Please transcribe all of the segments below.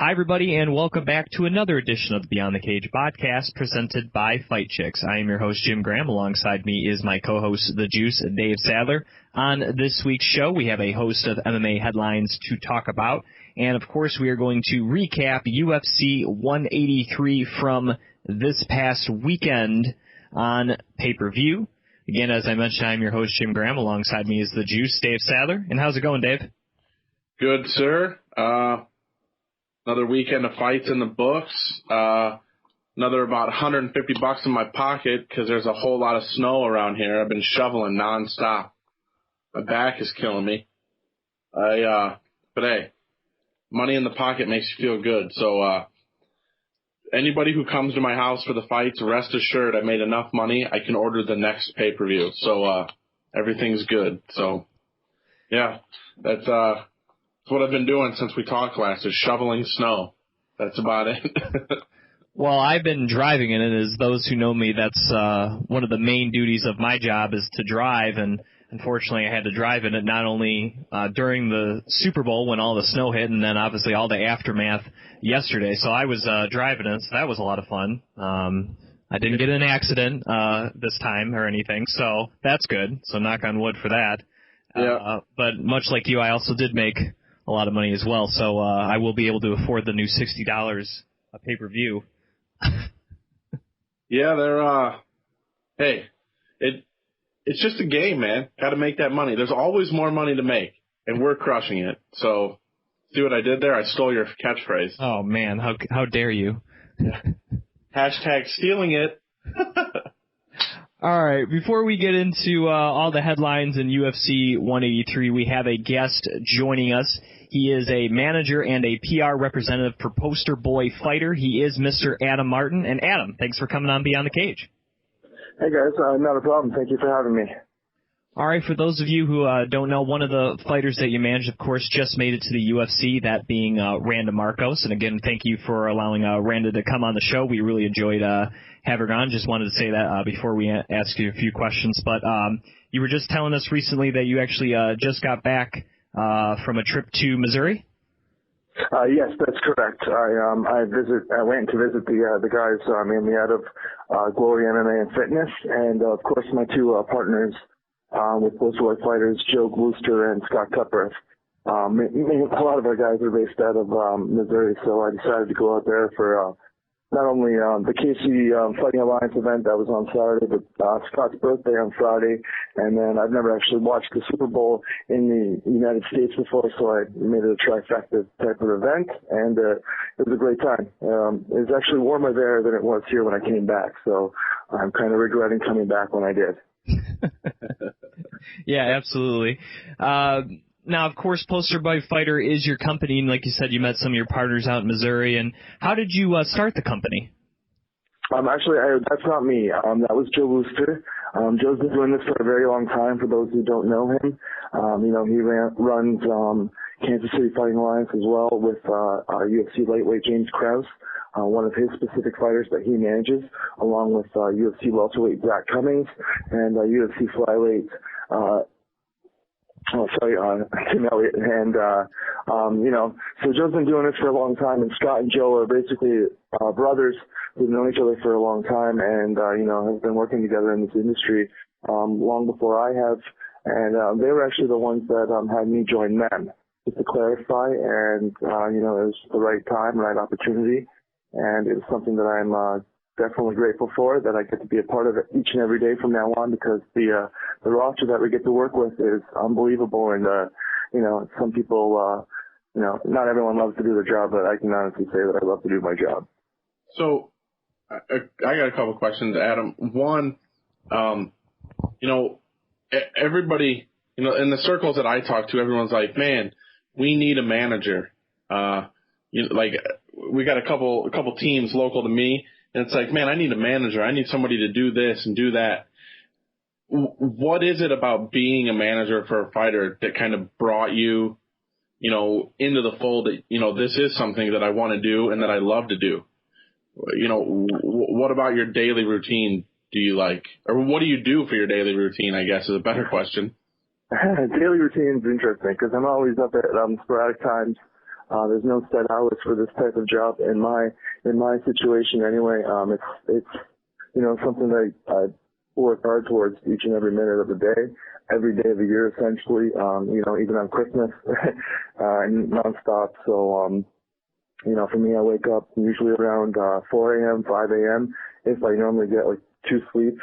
Hi, everybody, and welcome back to another edition of the Beyond the Cage podcast presented by Fight Chicks. I am your host, Jim Gramm. Alongside me is my co-host, The Juice, Dave Sadler. On this week's show, we have a host of MMA headlines to talk about. And, of course, we are going to recap UFC 183 from this past weekend on pay-per-view. Again, as I mentioned, I'm your host, Jim Gramm. Alongside me is The Juice, Dave Sadler. And how's it going, Dave? Good, sir. Another weekend of fights in the books. Another about $150 in my pocket because there's a whole lot of snow around here. I've been shoveling nonstop. My back is killing me. But hey, money in the pocket makes you feel good. So anybody who comes to my house for the fights, rest assured I made enough money. I can order the next pay-per-view. So everything's good. So yeah, that's what I've been doing since we talked last, is shoveling snow. That's about it. Well, I've been driving in it. As those who know me, that's one of the main duties of my job is to drive, and unfortunately I had to drive in it not only during the Super Bowl when all the snow hit, and then obviously all the aftermath yesterday. So I was driving it, so that was a lot of fun. I didn't get in an accident this time or anything, so that's good. So knock on wood for that. Yeah. But much like you, I also did make a lot of money as well, so I will be able to afford the new $60 a pay-per-view. Yeah, they're hey, it's just a game, man. Got to make that money. There's always more money to make, and we're crushing it. So, see what I did there? I stole your catchphrase. Oh man, how dare you? Hashtag stealing it. All right, before we get into all the headlines in UFC 183, we have a guest joining us. He is a manager and a PR representative for Poster Boy Fighter. He is Mr. Adam Martin. And Adam, thanks for coming on Beyond the Cage. Hey guys, not a problem. Thank you for having me. All right, for those of you who don't know, one of the fighters that you manage, of course, just made it to the UFC, that being Randa Marcos. And again, thank you for allowing Randa to come on the show. We really enjoyed having her on. Just wanted to say that before we ask you a few questions. But you were just telling us recently that you actually just got back from a trip to Missouri? Yes, that's correct. I went to visit the guys mainly out of Glory MMA and Fitness, and of course my two partners with Poster Boy Fighters, Joe Gloucester and Scott Cupworth. A lot of our guys are based out of Missouri, so I decided to go out there for not only the KC Fighting Alliance event that was on Saturday, but Scott's birthday on Friday. And then I've never actually watched the Super Bowl in the United States before, so I made it a trifecta type of event, and it was a great time. It was actually warmer there than it was here when I came back, so I'm kind of regretting coming back when I did. Yeah, absolutely. Now, of course, Poster Boy Fighter is your company, and like you said, you met some of your partners out in Missouri. And how did you start the company? Actually, that's not me. That was Joe Gloucester. Joe's been doing this for a very long time. For those who don't know him, he runs Kansas City Fighting Alliance as well with UFC lightweight James Krause, one of his specific fighters that he manages, along with UFC welterweight Zach Cummings and UFC flyweight. Tim Elliott. And, so Joe's been doing this for a long time, and Scott and Joe are basically brothers who've known each other for a long time and, have been working together in this industry long before I have. And they were actually the ones that had me join them, just to clarify. And, it was the right time, right opportunity. And it was something that I'm definitely grateful for, that I get to be a part of it each and every day from now on, because the roster that we get to work with is unbelievable. And, some people, not everyone loves to do their job, but I can honestly say that I love to do my job. So I got a couple questions, Adam. One, everybody, in the circles that I talk to, everyone's like, man, we need a manager. We got a couple teams local to me, and it's like, man, I need a manager. I need somebody to do this and do that. What is it about being a manager for a fighter that kind of brought you, into the fold that, this is something that I want to do and that I love to do? What about your daily routine do you like? Or what do you do for your daily routine, I guess, is a better question. Daily routine is interesting because I'm always up at sporadic times There's no set hours for this type of job in my situation anyway. It's something that I work hard towards each and every minute of the day, every day of the year essentially. Even on Christmas, nonstop. So for me, I wake up usually around 4 a.m., 5 a.m. if I normally get like 2 sleeps.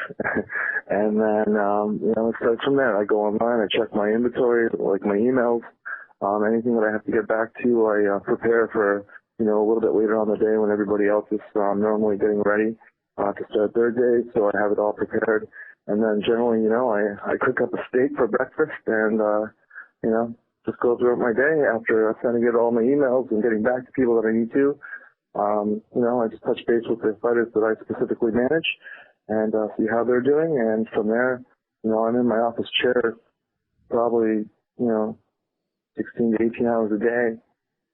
And then, it starts from there. I go online, I check my inventory, like my emails, anything that I have to get back to, I prepare for, a little bit later on the day when everybody else is normally getting ready to start their day. So I have it all prepared. And then generally, I cook up a steak for breakfast and, just go throughout my day after sending out all my emails and getting back to people that I need to. I just touch base with the fighters that I specifically manage and see how they're doing. And from there, I'm in my office chair probably, 16 to 18 hours a day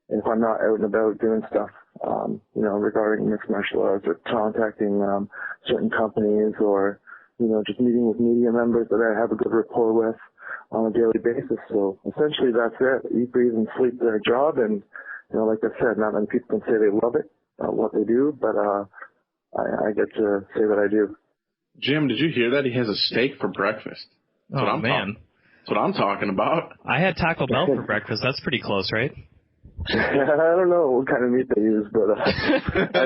if I'm not out and about doing stuff, regarding mixed martial arts or contacting certain companies or, just meeting with media members that I have a good rapport with on a daily basis. So essentially that's it. Eat, breathe, and sleep their job. And, like I said, not many people can say they love it, what they do, but I get to say that I do. Jim, did you hear that? He has a steak for breakfast. That's what I'm talking about. I had Taco Bell for breakfast. That's pretty close, right? I don't know what kind of meat they use, but I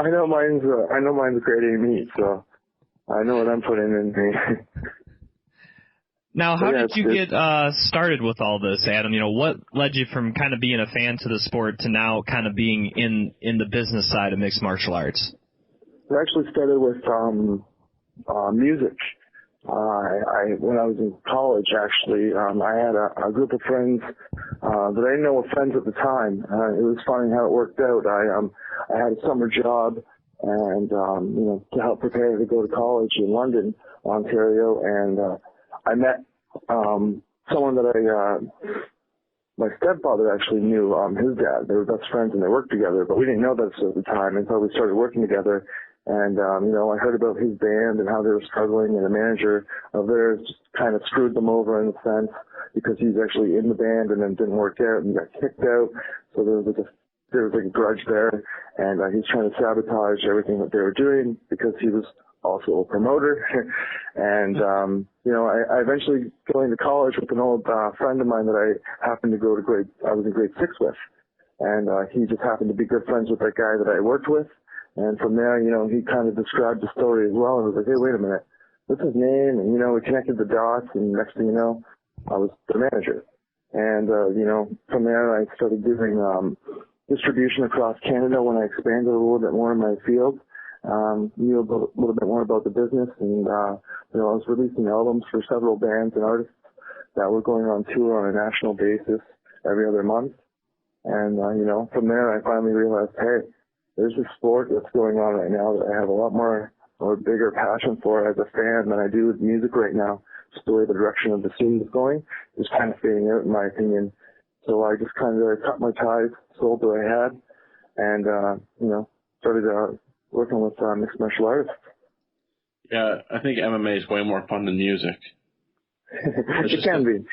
know mine's grade A meat, so I know what I'm putting in me. Now, how did you get started with all this, Adam? What led you from kind of being a fan to the sport to now kind of being in the business side of mixed martial arts? It actually started with music. When I was in college, actually, I had a group of friends that I didn't know were friends at the time. It was funny how it worked out. I had a summer job and, to help prepare to go to college in London, Ontario, and I met someone that my stepfather actually knew, his dad. They were best friends and they worked together, but we didn't know this at the time until we started working together. And, I heard about his band and how they were struggling, and the manager of theirs just kind of screwed them over in a sense because he's actually in the band and then didn't work out and got kicked out. So there was a grudge there, and he's trying to sabotage everything that they were doing because he was also a promoter. And, I eventually going to college with an old friend of mine that I happened to I was in grade 6 with. And he just happened to be good friends with that guy that I worked with. And from there, he kind of described the story as well. And I was like, hey, wait a minute, what's his name? And, we connected the dots. And next thing you know, I was the manager. And, from there, I started doing distribution across Canada when I expanded a little bit more in my field. Knew a little bit more about the business. And, I was releasing albums for several bands and artists that were going on tour on a national basis every other month. And, from there, I finally realized, hey, there's a sport that's going on right now that I have a lot more or bigger passion for as a fan than I do with music right now. Just the way the direction of the scene is going is kind of fading out, in my opinion. So I just kind of cut my ties, sold what I had, and, started working with mixed martial artists. Yeah, I think MMA is way more fun than music. It can be.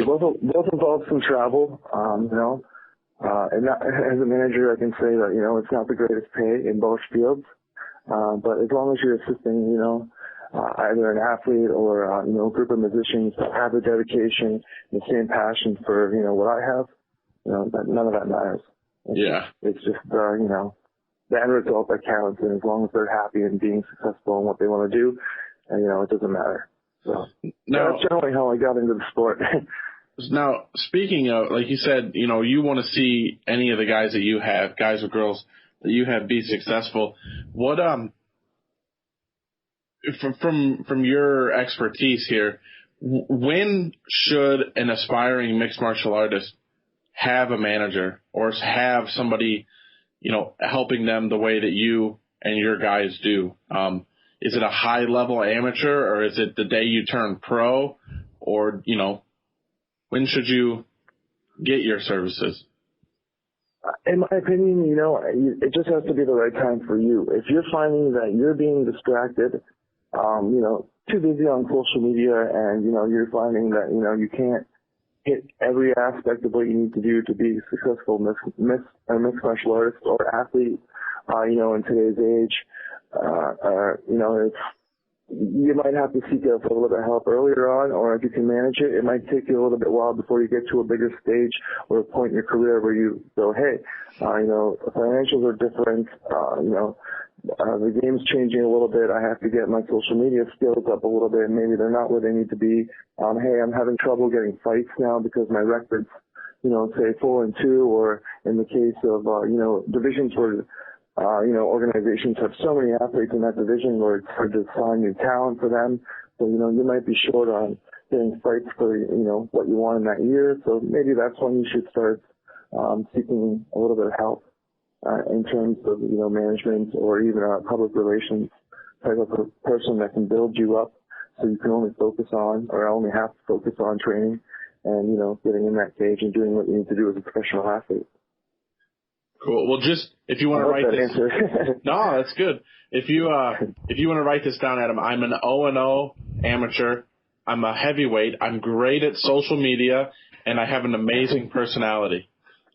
Both involve some travel, and as a manager, I can say that, it's not the greatest pay in both fields. But as long as you're assisting, either an athlete or, a group of musicians that have the dedication, the same passion for, what I have, none of that matters. It's just, the end result that counts. And as long as they're happy and being successful in what they want to do, it doesn't matter. So that's generally how I got into the sport. Now, speaking of, like you said, you want to see any of the guys that you have, guys or girls that you have, be successful. What, from your expertise here, when should an aspiring mixed martial artist have a manager or have somebody, helping them the way that you and your guys do? Is it a high level amateur, or is it the day you turn pro, or, when should you get your services? In my opinion, it just has to be the right time for you. If you're finding that you're being distracted, too busy on social media, and, you're finding that, you can't hit every aspect of what you need to do to be a successful mixed martial artist or athlete, in today's age. You might have to seek out a little bit of help earlier on, or if you can manage it, it might take you a little bit while before you get to a bigger stage or a point in your career where you go, hey, financials are different, the game's changing a little bit. I have to get my social media skills up a little bit. Maybe they're not where they need to be. Hey, I'm having trouble getting fights now because my record's, say 4-2, or in the case of, divisions where, organizations have so many athletes in that division where it's hard to find new talent for them. So, you might be short on getting fights for, what you want in that year. So maybe that's when you should start, seeking a little bit of help. In terms of, management or even a public relations type of a person that can build you up so you can only focus on or only have to focus on training and, getting in that cage and doing what you need to do as a professional athlete. Cool. Well, just if you want to write this, no, that's good. If you want to write this down, Adam, I'm an 0-0 amateur. I'm a heavyweight. I'm great at social media, and I have an amazing personality.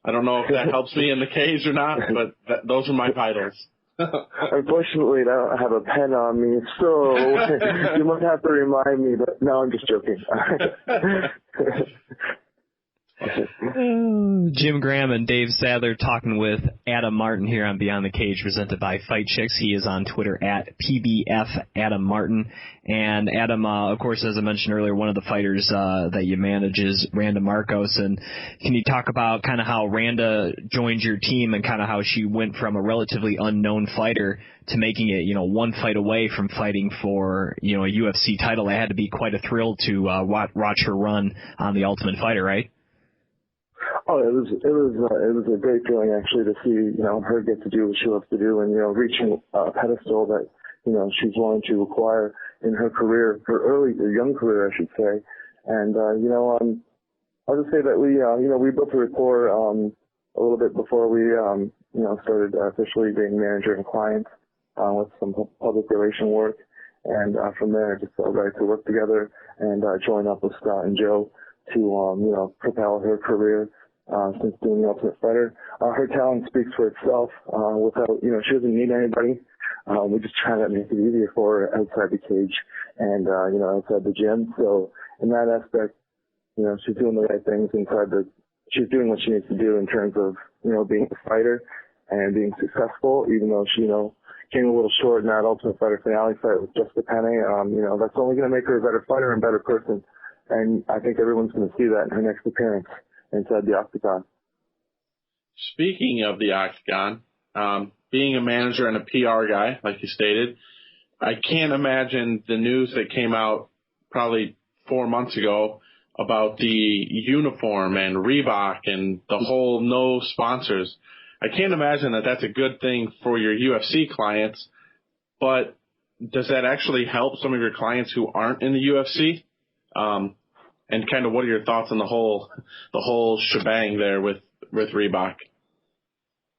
I don't know if that helps me in the cage or not, but those are my titles. Unfortunately, I don't have a pen on me, so you might have to remind me. But no, I'm just joking. Jim Gramm and Dave Sadler talking with Adam Martin here on Beyond the Cage, presented by Fight Chicks. He is on Twitter at PBF Adam Martin. And Adam, of course, as I mentioned earlier, one of the fighters that you manage is Randa Marcos. And can you talk about kind of how Randa joined your team and kind of how she went from a relatively unknown fighter to making it, one fight away from fighting for, a UFC title? It had to be quite a thrill to watch her run on The Ultimate Fighter, right? Oh, it was a great feeling actually to see, her get to do what she loves to do and, reaching a pedestal that, she's wanting to acquire in her career, her young career, I should say. And, I'll just say that we built a rapport, a little bit before we, started officially being manager and client, with some public relation work. And, from there, just felt right to work together and, join up with Scott and Joe to, propel her career. Since doing The Ultimate Fighter. Her talent speaks for itself, without, she doesn't need anybody. We just try to make it easier for her outside the cage and, outside the gym. So in that aspect, she's doing the right things she's doing what she needs to do in terms of, being a fighter and being successful, even though she, came a little short in that Ultimate Fighter finale fight with Jessica Penne. That's only going to make her a better fighter and better person. And I think everyone's going to see that in her next appearance inside the Octagon. Speaking of the Octagon, being a manager and a PR guy, like you stated, I can't imagine the news that came out probably 4 months ago about the uniform and Reebok and the whole no sponsors. I can't imagine that that's a good thing for your UFC clients, but does that actually help some of your clients who aren't in the UFC? And kind of what are your thoughts on the whole shebang there with Reebok?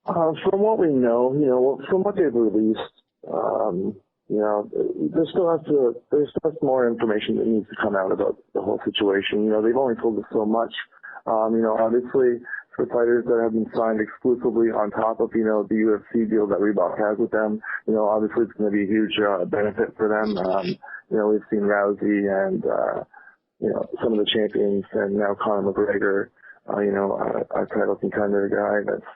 From what we know, from what they've released, there's still more information that needs to come out about the whole situation. They've only told us so much. Obviously for fighters that have been signed exclusively on top of, the UFC deal that Reebok has with them, obviously it's going to be a huge benefit for them. We've seen Rousey and, some of the champions and now Conor McGregor, a title contender guy that's,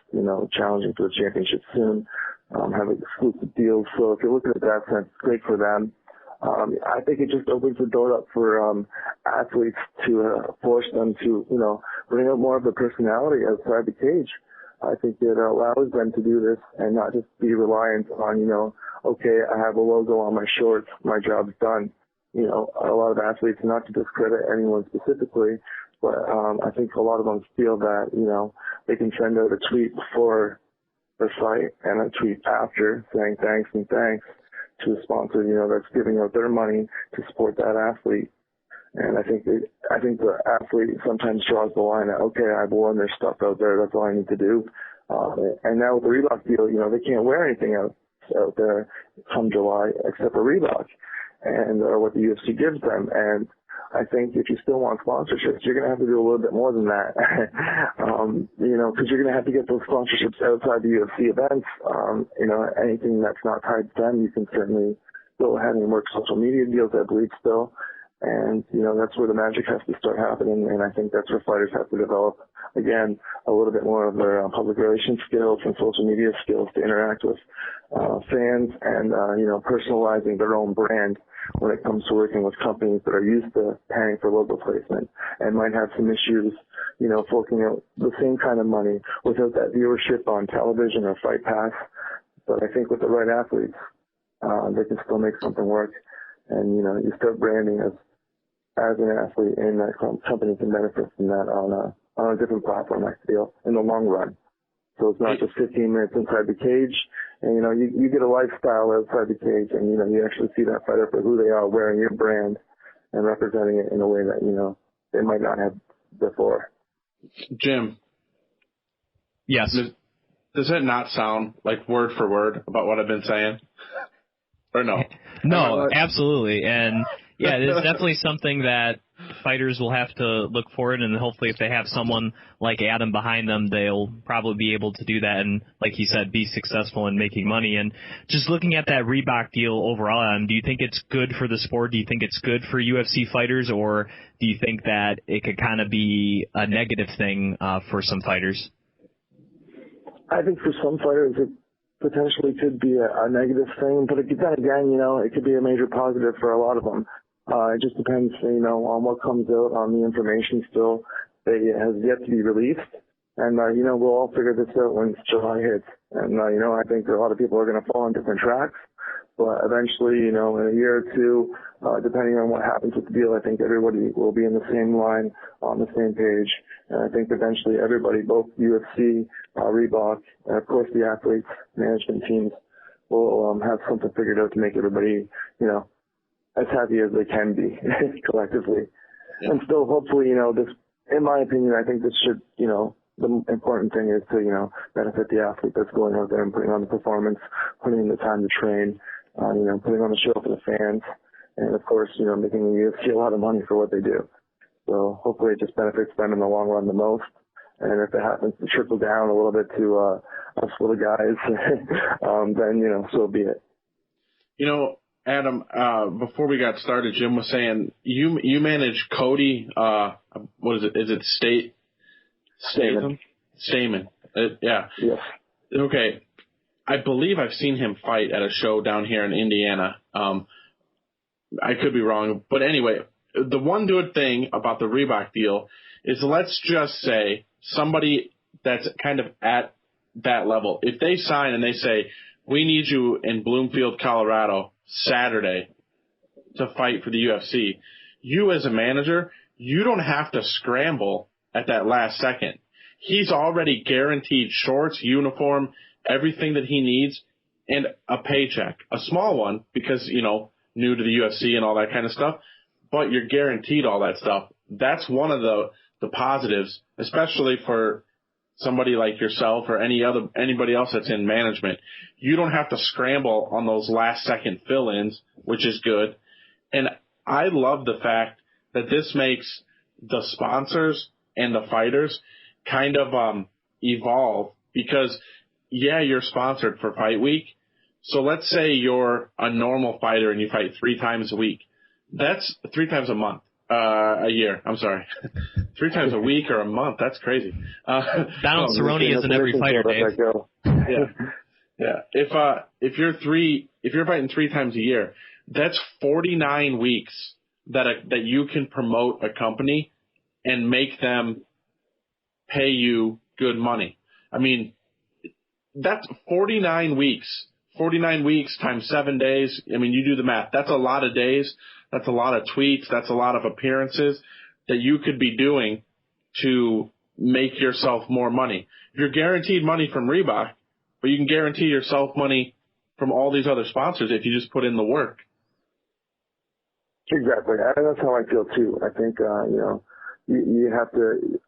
challenging for the championship soon, have exclusive deals. So if you look at it that sense, it's great for them. I think it just opens the door up for athletes to force them to, bring out more of the personality outside the cage. I think it allows them to do this and not just be reliant on, okay, I have a logo on my shorts, my job's done. A lot of athletes, not to discredit anyone specifically, but I think a lot of them feel that, they can send out a tweet before the fight and a tweet after saying thanks to a sponsor, that's giving out their money to support that athlete. And I think the athlete sometimes draws the line that, okay, I've worn their stuff out there, that's all I need to do. And now with the Reebok deal, they can't wear anything out there come July except for Reebok and what the UFC gives them. And I think if you still want sponsorships, you're going to have to do a little bit more than that. Because you're going to have to get those sponsorships outside the UFC events. Anything that's not tied to them, you can certainly go ahead and work social media deals, I believe, still. And, that's where the magic has to start happening. And I think that's where fighters have to develop, again, a little bit more of their public relations skills and social media skills to interact with fans and, personalizing their own brand when it comes to working with companies that are used to paying for logo placement and might have some issues, forking out the same kind of money without that viewership on television or Fight Pass. But I think with the right athletes, they can still make something work. And, you start branding as an athlete, and that company can benefit from that on a different platform, I feel, in the long run. So it's not just 15 minutes inside the cage, and, you get a lifestyle outside the cage, and, you actually see that fighter for who they are, wearing your brand and representing it in a way that, they might not have before. Jim. Yes. Does it not sound like word for word about what I've been saying? Or no? No, absolutely. And yeah, it's definitely something that fighters will have to look forward, and hopefully if they have someone like Adam behind them, they'll probably be able to do that and, like he said, be successful in making money. And just looking at that Reebok deal overall, Adam, do you think it's good for the sport? Do you think it's good for UFC fighters, or do you think that it could kind of be a negative thing for some fighters? I think for some fighters it potentially could be a negative thing, but then again, it could be a major positive for a lot of them. It just depends, on what comes out on the information still that has yet to be released. And, we'll all figure this out when July hits. And, I think a lot of people are going to fall on different tracks. But eventually, in a year or two, depending on what happens with the deal, I think everybody will be in the same line, on the same page. And I think eventually everybody, both UFC, Reebok, and of course the athletes, management teams, will have something figured out to make everybody, as happy as they can be collectively. Yeah. And still, hopefully, this, in my opinion, I think this should, the important thing is to, benefit the athlete that's going out there and putting on the performance, putting in the time to train, putting on the show for the fans, and of course, making the UFC a lot of money for what they do. So hopefully it just benefits them in the long run the most. And if it happens to trickle down a little bit to us little guys, then, so be it. Adam, before we got started, Jim was saying you manage Cody. What is it? Is it Stamen? Yeah. Yes. Okay. I believe I've seen him fight at a show down here in Indiana. I could be wrong, but anyway, the one good thing about the Reebok deal is, let's just say somebody that's kind of at that level, if they sign and they say, we need you in Bloomfield, Colorado, Saturday to fight for the UFC, you as a manager, you don't have to scramble at that last second. He's already guaranteed shorts, uniform, everything that he needs, and a paycheck. A small one because, new to the UFC and all that kind of stuff, but you're guaranteed all that stuff. That's one of the positives, especially for somebody like yourself or anybody else that's in management. You don't have to scramble on those last second fill-ins, which is good. And I love the fact that this makes the sponsors and the fighters kind of evolve, because you're sponsored for fight week. So let's say you're a normal fighter and you fight 3 times a week. That's 3 times a month. A year. I'm sorry. 3 times a week or a month. That's crazy. Donald Cerrone isn't every fighter, Dave. Yeah. If you're fighting 3 times a year, that's 49 weeks that you can promote a company and make them pay you good money. I mean, that's 49 weeks. 49 weeks times 7 days. I mean, you do the math. That's a lot of days. That's a lot of tweets. That's a lot of appearances that you could be doing to make yourself more money. You're guaranteed money from Reebok, but you can guarantee yourself money from all these other sponsors if you just put in the work. Exactly. And that's how I feel too. I think, you have to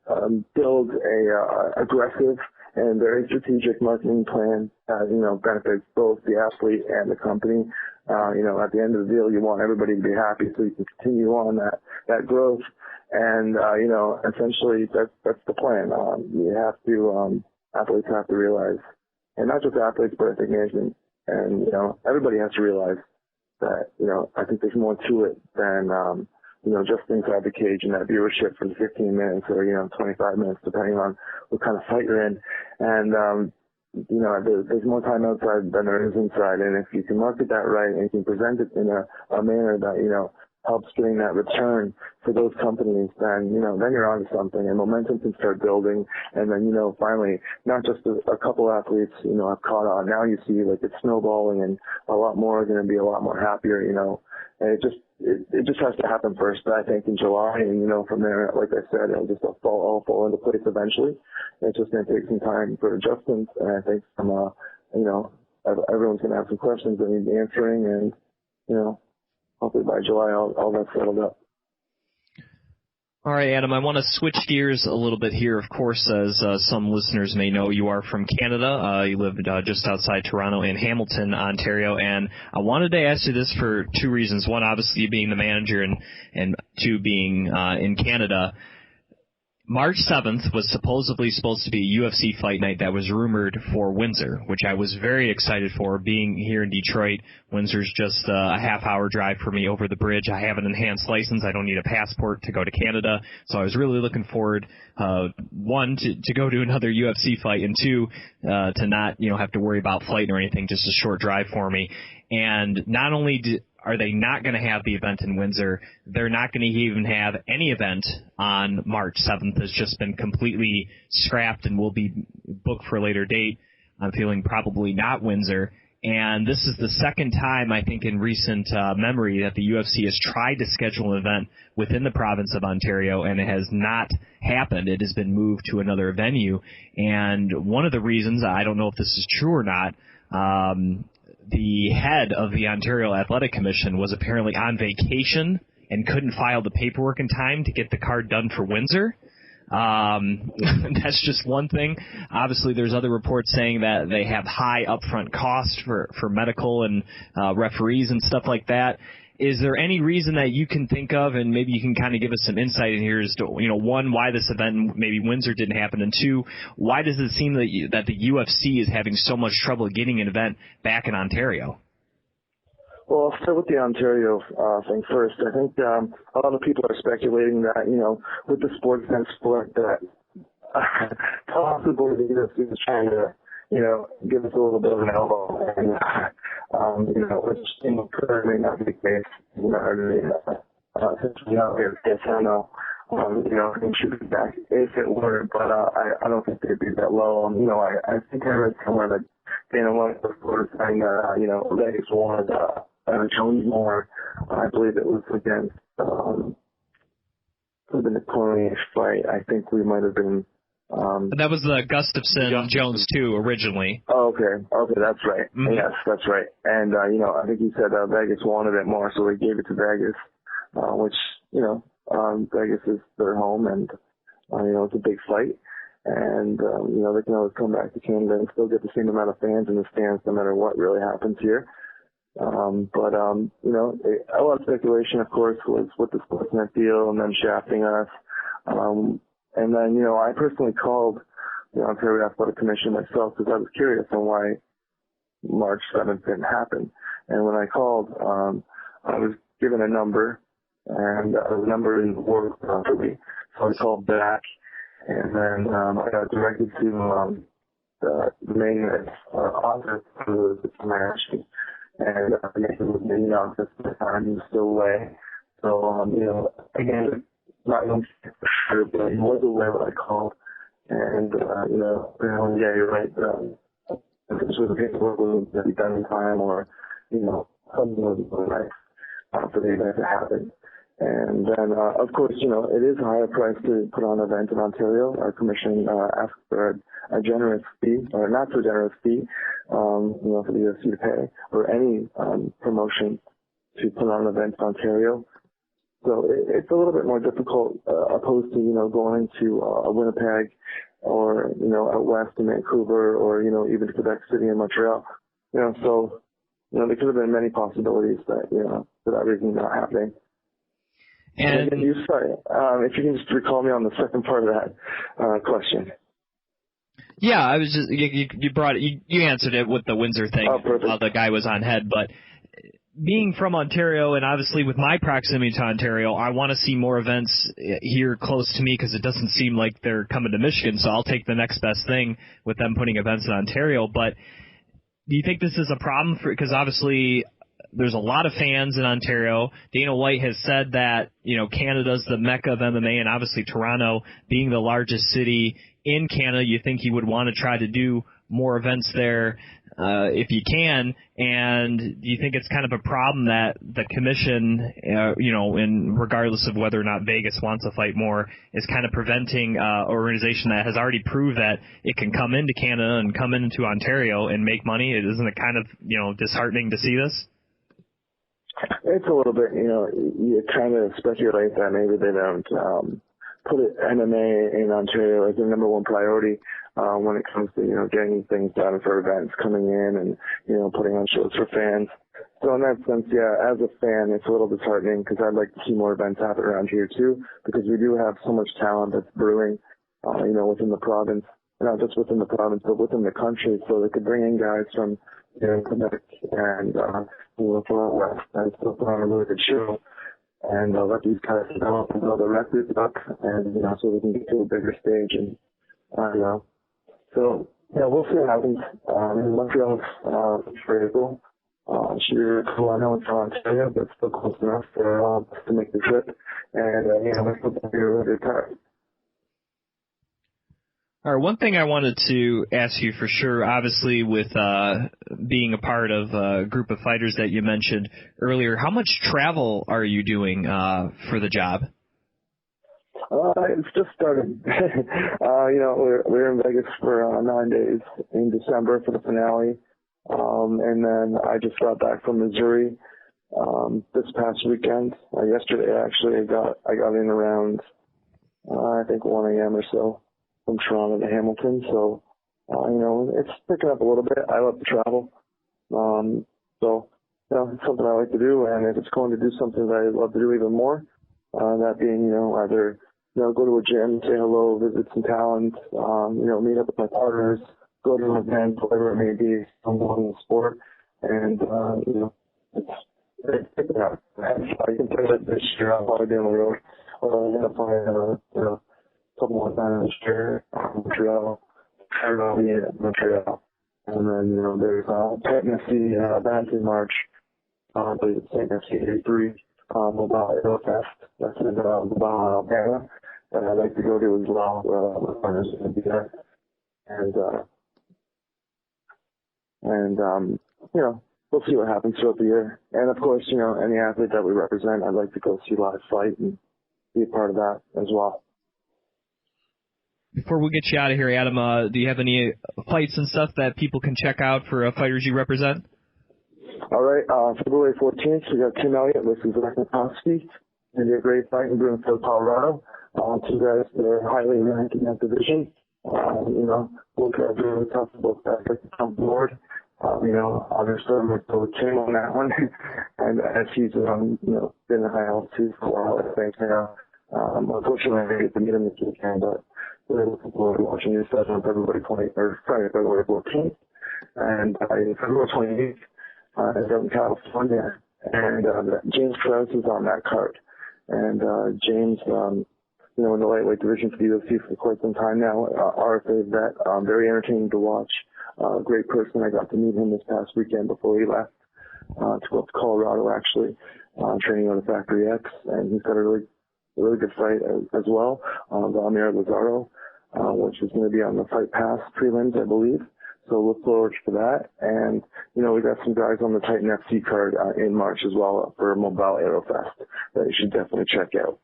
build a aggressive and very strategic marketing plan that, benefits both the athlete and the company. At the end of the deal, you want everybody to be happy so you can continue on that growth. And, essentially that's the plan. Athletes have to realize, and not just athletes, but I think management and, everybody has to realize that, I think there's more to it than, just inside the cage and that viewership for 15 minutes or, 25 minutes, depending on what kind of fight you're in. And, there's more time outside than there is inside. And if you can market that right and you can present it in a manner that, helps getting that return for those companies, then, then you're onto something and momentum can start building. And then, finally, not just a couple athletes, have caught on. Now you see like it's snowballing and a lot more are going to be a lot more happier, and it just has to happen first, I think, in July. And, from there, like I said, it'll just all fall into place eventually. It's just going to take some time for adjustments. And I think everyone's going to have some questions that need answering. And, hopefully by July, all that's settled up. All right, Adam, I want to switch gears a little bit here. Of course, as some listeners may know, you are from Canada. You live just outside Toronto in Hamilton, Ontario. And I wanted to ask you this for two reasons. One, obviously, you being the manager, and two, being in Canada. March 7th was supposed to be a UFC fight night that was rumored for Windsor, which I was very excited for. Being here in Detroit, Windsor's just a half-hour drive for me over the bridge. I have an enhanced license. I don't need a passport to go to Canada. So I was really looking forward, one, to go to another UFC fight, and two, to not have to worry about flight or anything, just a short drive for me. And not only are they not going to have the event in Windsor, they're not going to even have any event on March 7th. It's just been completely scrapped and will be booked for a later date. I'm feeling probably not Windsor. And this is the second time, I think, in recent memory that the UFC has tried to schedule an event within the province of Ontario, and it has not happened. It has been moved to another venue. And one of the reasons, I don't know if this is true or not, the head of the Ontario Athletic Commission was apparently on vacation and couldn't file the paperwork in time to get the card done for Windsor. That's just one thing. Obviously, there's other reports saying that they have high upfront costs for medical and referees and stuff like that. Is there any reason that you can think of, and maybe you can kind of give us some insight in here as to, one, why this event, maybe Windsor didn't happen, and two, why does it seem that the UFC is having so much trouble getting an event back in Ontario? Well, I'll start with the Ontario thing first. I think a lot of people are speculating that, with the sports and sport, that possibly the UFC is trying to, give us a little bit of an elbow. And, which, may not be the case. Since we know it's I know, and should be back if it were, but I don't think they'd be that low. I think I read somewhere that Dana White was sort of saying that, Vegas wanted Jones more. I believe it was against the Cormier fight. I think we might have been. That was the Gustafson Jones too originally. Oh, okay, that's right. Mm-hmm. Yes, that's right. And I think he said Vegas wanted it more, so they gave it to Vegas, which Vegas is their home, and it's a big fight, and they can always come back to Canada and still get the same amount of fans in the stands, no matter what really happens here. But a lot of speculation, of course, was with the Sportsnet deal and them shafting us. And then, I personally called the Ontario Athletic Commission myself because I was curious on why March 7th didn't happen. And when I called, I was given a number, and the number didn't work properly. So I called back, and then I got directed to the main office of the commission. And he was in the office at the time. He was still away. So, again, not even for sure, but he was aware when I called. And, yeah, you're right. This was a paperwork was going to be done in time, or, something wasn't going right for the event to happen. And then, of course, it is a higher price to put on an event in Ontario. Our commission asked for a generous fee, or not so generous fee, for the UFC to pay, or any promotion to put on an event in Ontario. So it's a little bit more difficult opposed to, going to Winnipeg or, out west in Vancouver, or, even Quebec City and Montreal. So, there could have been many possibilities that, for that reason not happening. And again, if you can just recall me on the second part of that question. Yeah, I was just you answered it with the Windsor thing. Oh, perfect. While the guy was on head, but being from Ontario, and obviously with my proximity to Ontario, I want to see more events here close to me because it doesn't seem like they're coming to Michigan, so I'll take the next best thing with them putting events in Ontario. But do you think this is a problem because obviously there's a lot of fans in Ontario. Dana White has said that, Canada's the mecca of MMA, and obviously Toronto being the largest city in Canada, you think he would want to try to do more events there if you can. And do you think it's kind of a problem that the commission, in regardless of whether or not Vegas wants to fight more, is kind of preventing an organization that has already proved that it can come into Canada and come into Ontario and make money? Isn't it kind of, disheartening to see this? It's a little bit, you kind of speculate that maybe they don't put MMA in Ontario as their number one priority when it comes to, getting things done for events coming in and, putting on shows for fans. So in that sense, yeah, as a fan, it's a little disheartening because I'd like to see more events happen around here too, because we do have so much talent that's brewing, within the province, not just within the province, but within the country. So they could bring in guys from, Quebec and, from West and still put on a really good show. And let these guys develop and build their records up, and so we can get to a bigger stage. And so we'll see what happens. Montreal's very cool. Sure, cool. I know it's from Ontario, but it's still close enough for us to make the trip. And let's put that here a really good time. All right, one thing I wanted to ask you for sure, obviously with being a part of a group of fighters that you mentioned earlier, how much travel are you doing for the job? It's just started. We're in Vegas for 9 days in December for the finale. And then I just got back from Missouri this past weekend. Yesterday, actually, I got in around, I think 1 a.m. or so. From Toronto to Hamilton, so it's picking up a little bit. I love to travel, so it's something I like to do. And if it's going to do something that I love to do even more, that being either go to a gym, say hello, visit some talent, meet up with my partners, go to an event, whatever it may be, someone in the sport, and it's picking up. I can tell that this year I'll probably be on the road, or I'm gonna find couple more times this year, Montreal, and then there's Titan FC Bantam March, I believe it's St. FC 83 Mobile Aero Fest. That's in Mobile, Alabama, that I'd like to go to as well. My partner's going to be there, and we'll see what happens throughout the year. And of course, any athlete that we represent, I'd like to go see live fight and be a part of that as well. Before we get you out of here, Adam, do you have any fights and stuff that people can check out for fighters you represent? All right, February 14th, we got Tim Elliott versus Zach Nikoski. It's going to be a great fight in Broomfield, Colorado. Two guys that are highly ranked in that division. Both guys are really tough. Both guys like to come forward. Obviously I'm going to go with Tim on that one. And as he's, been in high altitude for a while, I think, unfortunately I didn't get to meet him this weekend, but we're looking forward to watching your session on February 14th. And February 28th is out in California. And James Krause is on that card. And James, in the lightweight division for the UFC for quite some time now, RFA vet, very entertaining to watch. Great person. I got to meet him this past weekend before he left to go up to Colorado, actually, training on the Factory X. And he's got a really good fight as well. Valmir Lazaro, which is going to be on the Fight Pass prelims, I believe. So look forward to that. And, we got some guys on the Titan FC card in March as well for Mobile Aero Fest that you should definitely check out.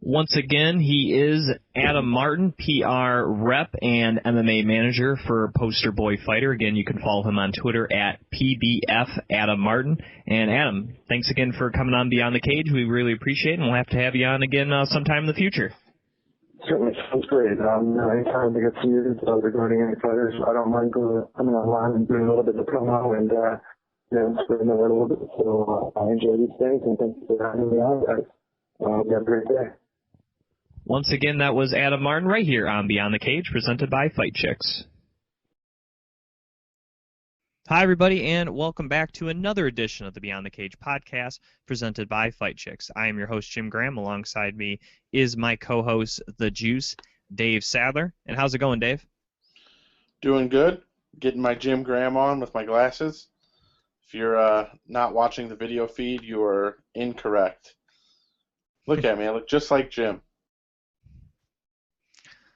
Once again, he is Adam Martin, PR rep and MMA manager for Poster Boy Fighter. Again, you can follow him on Twitter at PBF Adam Martin. And Adam, thanks again for coming on Beyond the Cage. We really appreciate it, and we'll have to have you on again sometime in the future. Certainly sounds great. Anytime to get some news regarding any fighters, I don't mind coming online and doing a little bit of promo and spreading the word a little bit. So I enjoy these things, and thank you for having me on, guys. You have a great day. Once again, that was Adam Martin right here on Beyond the Cage, presented by Fight Chicks. Hi, everybody, and welcome back to another edition of the Beyond the Cage podcast presented by Fight Chicks. I am your host, Jim Graham. Alongside me is my co-host, the Juice, Dave Sadler. And how's it going, Dave? Doing good. Getting my Jim Graham on with my glasses. If you're not watching the video feed, you are incorrect. Look at me. I look just like Jim.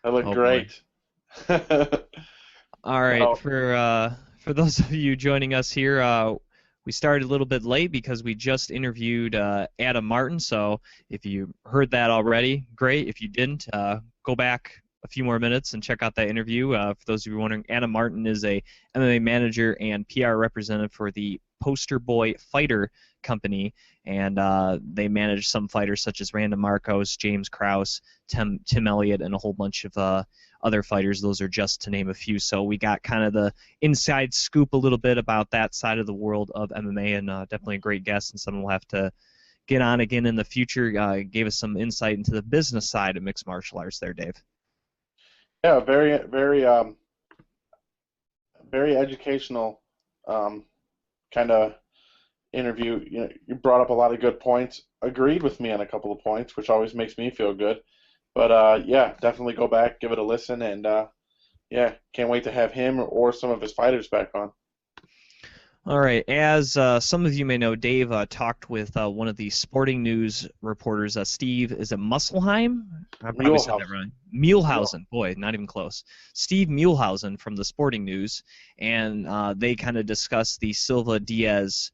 I look great. All right. For those of you joining us here, we started a little bit late because we just interviewed Adam Martin. So if you heard that already, great. If you didn't, go back a few more minutes and check out that interview. For those of you wondering, Adam Martin is a MMA manager and PR representative for the Poster Boy Fighter Company, and they manage some fighters such as Random Marcos, James Krause, Tim Elliott, and a whole bunch of other fighters. Those are just to name a few. So we got kind of the inside scoop a little bit about that side of the world of MMA, and definitely a great guest, and someone we'll have to get on again in the future. Gave us some insight into the business side of mixed martial arts there, Dave. Yeah, very, very, very educational kind of interview. You brought up a lot of good points. Agreed with me on a couple of points, which always makes me feel good. But yeah, definitely go back, give it a listen, and yeah, can't wait to have him or some of his fighters back on. All right. As some of you may know, Dave talked with one of the sporting news reporters, Steve, is it Musselheim? I probably said that wrong. Muehlhausen. Boy, not even close. Steve Muehlhausen from the Sporting News, and they kind of discussed the Silva-Diaz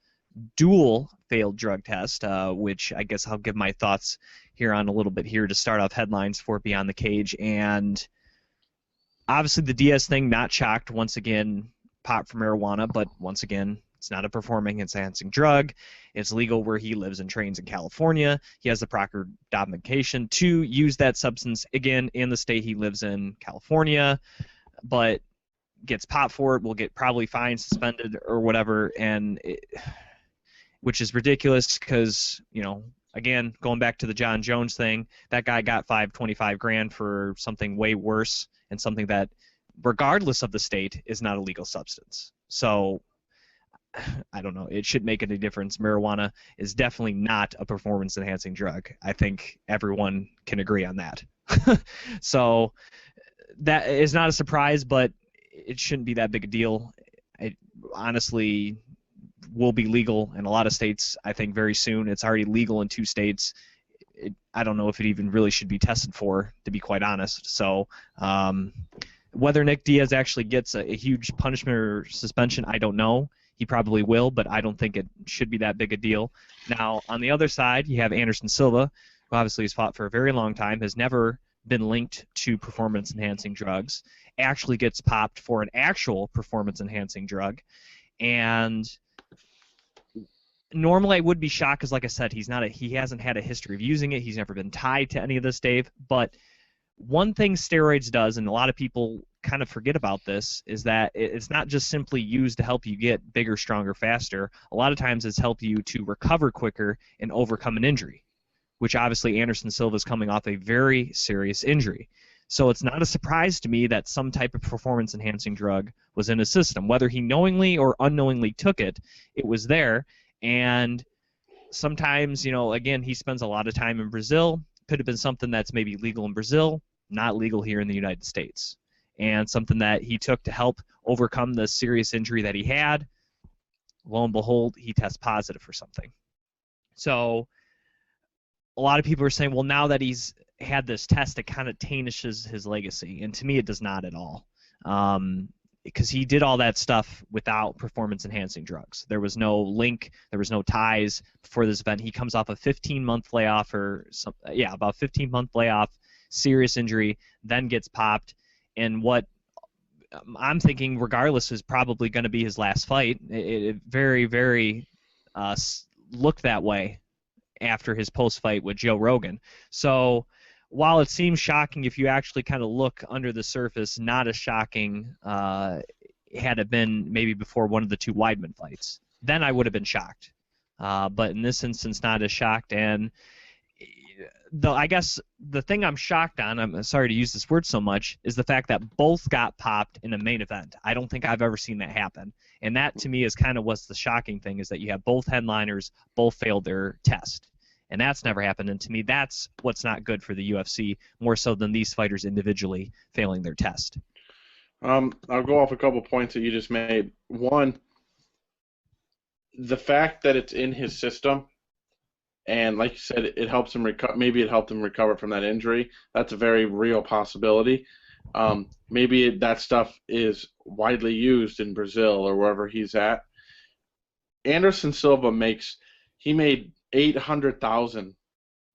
dual failed drug test, which I guess I'll give my thoughts here on a little bit here to start off headlines for Beyond the Cage. And obviously the Diaz thing, not shocked. Once again, pot for marijuana, but once again, it's not a performance-enhancing drug. It's legal where he lives and trains in California. He has the proper documentation to use that substance, again, in the state he lives in, California, but gets popped for it, will get probably fined, suspended, or whatever, which is ridiculous because, again, going back to the John Jones thing, that guy got $25,000 for something way worse and something that, regardless of the state, is not a legal substance. So, I don't know. It shouldn't make any difference. Marijuana is definitely not a performance-enhancing drug. I think everyone can agree on that. So, that is not a surprise, but it shouldn't be that big a deal. It honestly will be legal in a lot of states, I think, very soon. It's already legal in 2 states. I don't know if it even really should be tested for, to be quite honest. So, whether Nick Diaz actually gets a huge punishment or suspension, I don't know. He probably will, but I don't think it should be that big a deal. Now, on the other side, you have Anderson Silva, who obviously has fought for a very long time, has never been linked to performance-enhancing drugs, actually gets popped for an actual performance-enhancing drug. And normally I would be shocked because, like I said, he hasn't had a history of using it. He's never been tied to any of this, Dave. But one thing steroids does, and a lot of people kind of forget about this, is that it's not just simply used to help you get bigger, stronger, faster. A lot of times it's helped you to recover quicker and overcome an injury, which obviously Anderson Silva is coming off a very serious injury. So it's not a surprise to me that some type of performance-enhancing drug was in his system. Whether he knowingly or unknowingly took it, it was there. And sometimes, again, he spends a lot of time in Brazil. Could have been something that's maybe legal in Brazil, not legal here in the United States. And something that he took to help overcome the serious injury that he had. Lo and behold, he tests positive for something. So a lot of people are saying, well, now that he's had this test, it kind of tarnishes his legacy. And to me, it does not at all. Because he did all that stuff without performance-enhancing drugs. There was no link. There was no ties before this event. He comes off a 15-month layoff about 15-month layoff, serious injury, then gets popped. And what I'm thinking, regardless, is probably going to be his last fight. It very, very looked that way after his post-fight with Joe Rogan. So while it seems shocking, if you actually kind of look under the surface, not as shocking had it been maybe before one of the two Weidman fights. Then I would have been shocked. But in this instance, not as shocked. And I guess the thing I'm shocked on, I'm sorry to use this word so much, is the fact that both got popped in a main event. I don't think I've ever seen that happen. And that, to me, is kind of what's the shocking thing, is that you have both headliners, both failed their test. And that's never happened. And to me, that's what's not good for the UFC, more so than these fighters individually failing their test. I'll go off a couple points that you just made. One, the fact that it's in his system, and like you said, it helps him recover. Maybe it helped him recover from that injury. That's a very real possibility. Maybe that stuff is widely used in Brazil or wherever he's at. Anderson Silva made $800,000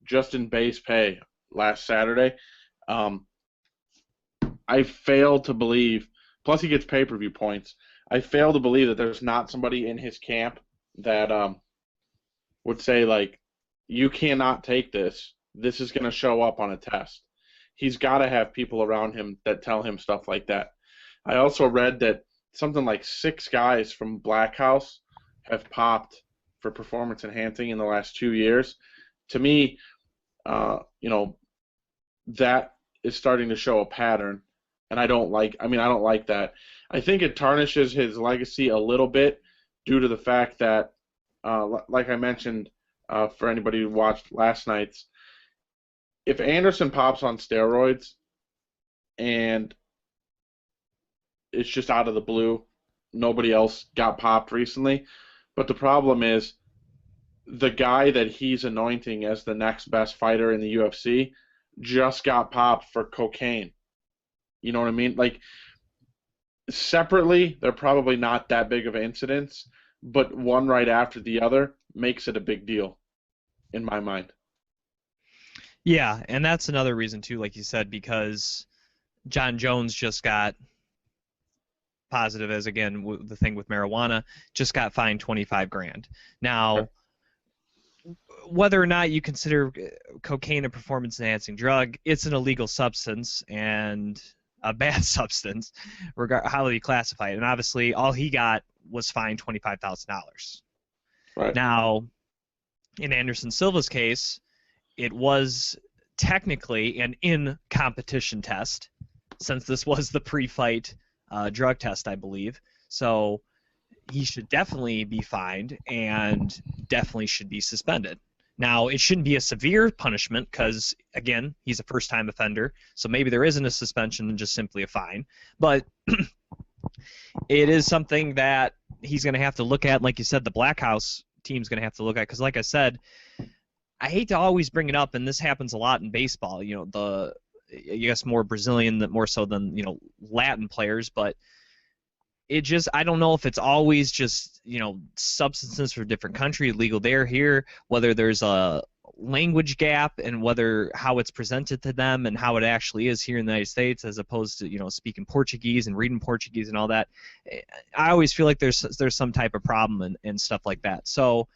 just in base pay last Saturday. I fail to believe. Plus, he gets pay-per-view points. I fail to believe that there's not somebody in his camp that would say, like, you cannot take this. This is going to show up on a test. He's got to have people around him that tell him stuff like that. I also read that something like 6 guys from Black House have popped for performance enhancing in the last 2 years. To me, that is starting to show a pattern, and I don't like that. I think it tarnishes his legacy a little bit due to the fact that, like I mentioned, for anybody who watched last night's, if Anderson pops on steroids and it's just out of the blue, nobody else got popped recently. But the problem is the guy that he's anointing as the next best fighter in the UFC just got popped for cocaine. You know what I mean? Like, separately, they're probably not that big of incidents, but one right after the other makes it a big deal, in my mind. Yeah, and that's another reason, too, like you said, because John Jones just got positive, as, again, the thing with marijuana, just got fined $25,000. Now, whether or not you consider cocaine a performance-enhancing drug, it's an illegal substance and a bad substance, how you classify it. And obviously, all he got was fined $25,000. Right. Now, in Anderson Silva's case, it was technically an in-competition test, since this was the pre-fight drug test, I believe. So he should definitely be fined and definitely should be suspended. Now, it shouldn't be a severe punishment because, again, he's a first-time offender, so maybe there isn't a suspension and just simply a fine. But it is something that he's going to have to look at. Like you said, the Black House team's going to have to look at because, like I said, I hate to always bring it up, and this happens a lot in baseball. I guess more Brazilian, more so than Latin players, but it just, I don't know if it's always just substances for different country, legal there, here, whether there's a language gap and how it's presented to them and how it actually is here in the United States as opposed to speaking Portuguese and reading Portuguese and all that. I always feel like there's some type of problem and stuff like that. So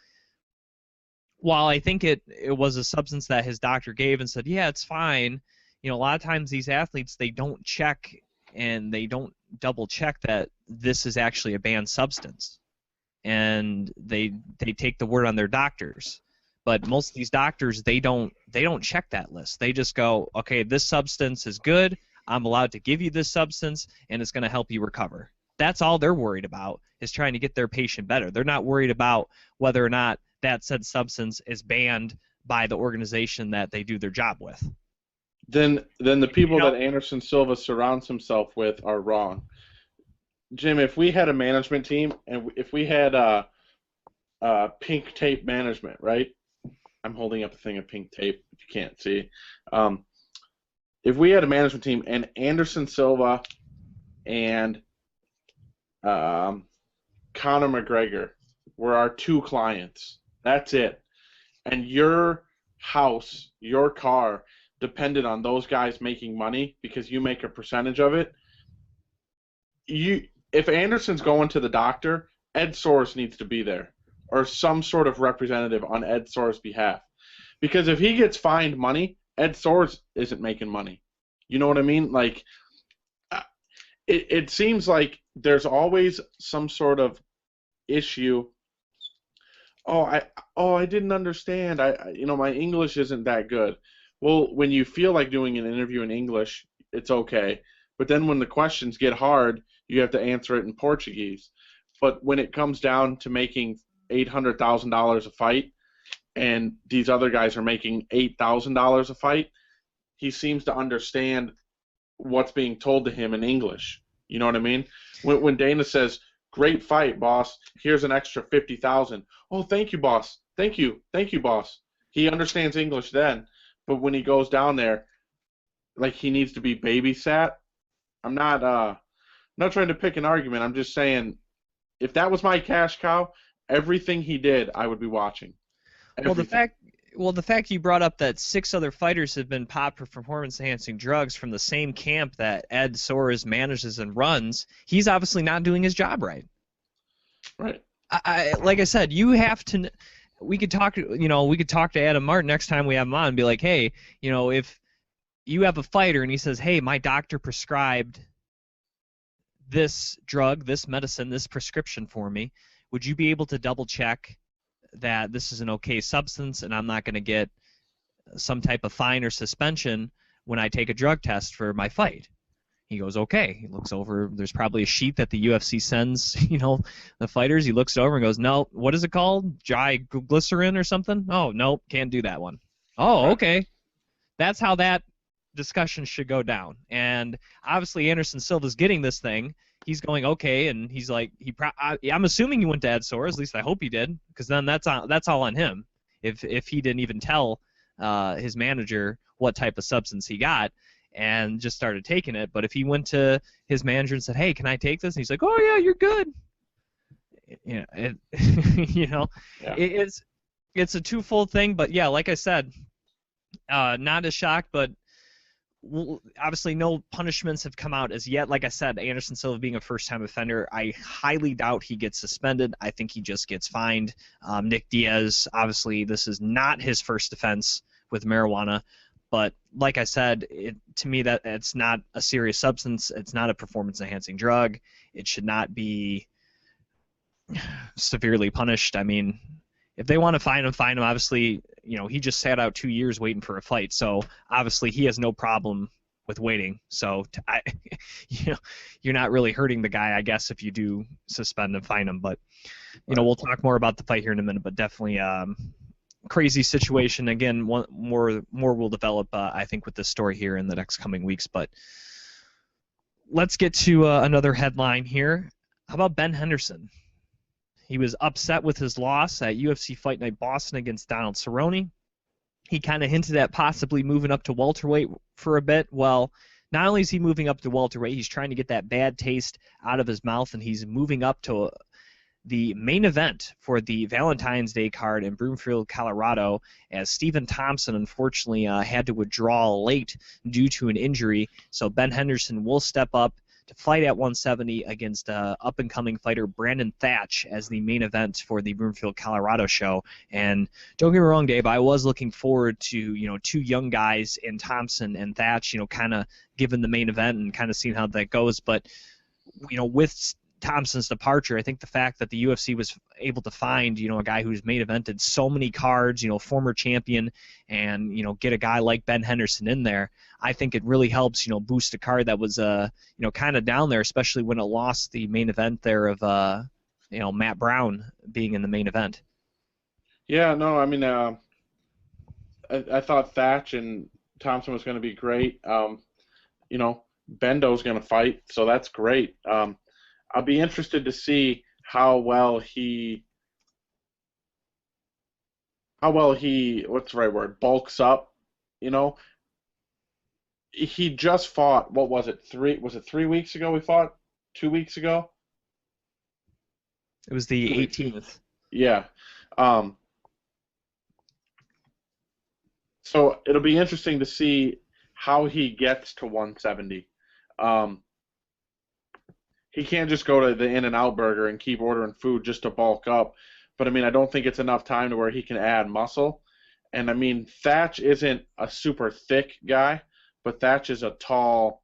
while I think it was a substance that his doctor gave and said, yeah, it's fine, a lot of times these athletes, they don't check and they don't double check that this is actually a banned substance, and they take the word on their doctors. But most of these doctors, they don't check that list. They just go, okay, this substance is good, I'm allowed to give you this substance, and it's going to help you recover. That's all they're worried about, is trying to get their patient better. They're not worried about whether or not that said substance is banned by the organization that they do their job with. Then the people that Anderson Silva surrounds himself with are wrong. Jim, if we had a management team and if we had pink tape management, right? I'm holding up a thing of pink tape if you can't see. If we had a management team and Anderson Silva and Conor McGregor were our 2 clients, that's it. And your house, your car, depended on those guys making money because you make a percentage of it. If Anderson's going to the doctor, Ed Soares needs to be there, or some sort of representative on Ed Soares' behalf. Because if he gets fined money, Ed Soares isn't making money. You know what I mean? Like, it seems like there's always some sort of issue. I didn't understand. My English isn't that good. Well, when you feel like doing an interview in English, it's okay. But then when the questions get hard, you have to answer it in Portuguese. But when it comes down to making $800,000 a fight, and these other guys are making $8,000 a fight, he seems to understand what's being told to him in English. You know what I mean? When Dana says, "Great fight, boss. Here's an extra 50,000." Oh, thank you, boss. Thank you, boss. He understands English then, but when he goes down there, like he needs to be babysat. I'm not trying to pick an argument. I'm just saying, if that was my cash cow, everything he did, I would be watching. Everything. Well, the fact you brought up that 6 other fighters have been popped for performance-enhancing drugs from the same camp that Ed Soares manages and runs, he's obviously not doing his job right. Right. Like I said, you have to. We could talk. We could talk to Adam Martin next time we have him on and be like, hey, if you have a fighter and he says, hey, my doctor prescribed this drug, this medicine, this prescription for me, would you be able to double check that this is an okay substance and I'm not going to get some type of fine or suspension when I take a drug test for my fight? He goes, okay. He looks over. There's probably a sheet that the UFC sends, the fighters. He looks over and goes, no, what is it called? Dry glycerin or something? Oh, no, can't do that one. Oh, okay. That's how that discussion should go down. And obviously Anderson Silva's getting this thing. He's going, okay, and he's like, I'm assuming he went to Ed Soares. At least I hope he did, because then that's all on him. If he didn't even tell his manager what type of substance he got and just started taking it, but if he went to his manager and said, hey, can I take this? And he's like, oh yeah, you're good. It's a twofold thing, but yeah, like I said, not as shocked, but obviously no punishments have come out as yet. Like I said, Anderson Silva being a first-time offender, I highly doubt he gets suspended. I think he just gets fined. Nick Diaz, obviously this is not his first offense with marijuana, but like I said, to me that it's not a serious substance. It's not a performance-enhancing drug. It should not be severely punished. I mean, if they want to fine him, fine him. Obviously, he just sat out 2 years waiting for a fight, so obviously he has no problem with waiting. So, you're not really hurting the guy, I guess, if you do suspend and fine him. But, we'll talk more about the fight here in a minute. But definitely, crazy situation. Again, more will develop, I think, with this story here in the next coming weeks. But let's get to another headline here. How about Ben Henderson? He was upset with his loss at UFC Fight Night Boston against Donald Cerrone. He kind of hinted at possibly moving up to welterweight for a bit. Well, not only is he moving up to welterweight, he's trying to get that bad taste out of his mouth, and he's moving up to the main event for the Valentine's Day card in Broomfield, Colorado, as Stephen Thompson unfortunately had to withdraw late due to an injury. So Ben Henderson will step up to fight at 170 against up-and-coming fighter Brandon Thatch as the main event for the Broomfield, Colorado show. And don't get me wrong, Dave, I was looking forward to, 2 young guys in Thompson and Thatch, kind of given the main event and kind of seeing how that goes. But, with Thompson's departure, I think the fact that the UFC was able to find, a guy who's main evented so many cards, former champion, and, get a guy like Ben Henderson in there, I think it really helps, boost a card that was, kind of down there, especially when it lost the main event there of, Matt Brown being in the main event. Yeah, no, I mean, I thought Thatch and Thompson was going to be great. Bendo's going to fight, so that's great. I'll be interested to see how well he what's the right word, bulks up. He just fought, what was it, 3 weeks ago we fought? 2 weeks ago? It was the 18th. Yeah. So it'll be interesting to see how he gets to 170. He can't just go to the In-N-Out Burger and keep ordering food just to bulk up. But, I mean, I don't think it's enough time to where he can add muscle. And I mean, Thatch isn't a super thick guy, but Thatch is a tall,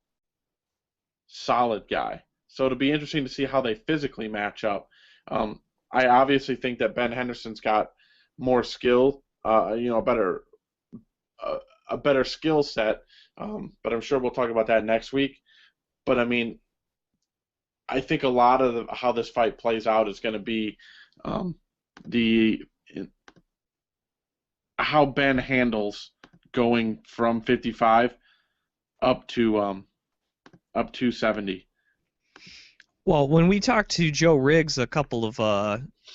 solid guy. So it'll be interesting to see how they physically match up. I obviously think that Ben Henderson's got more skill, a better skill set. But I'm sure we'll talk about that next week. But I mean, I think a lot of how this fight plays out is going to be the how Ben handles going from 55 up to 70. Well, when we talked to Joe Riggs a couple of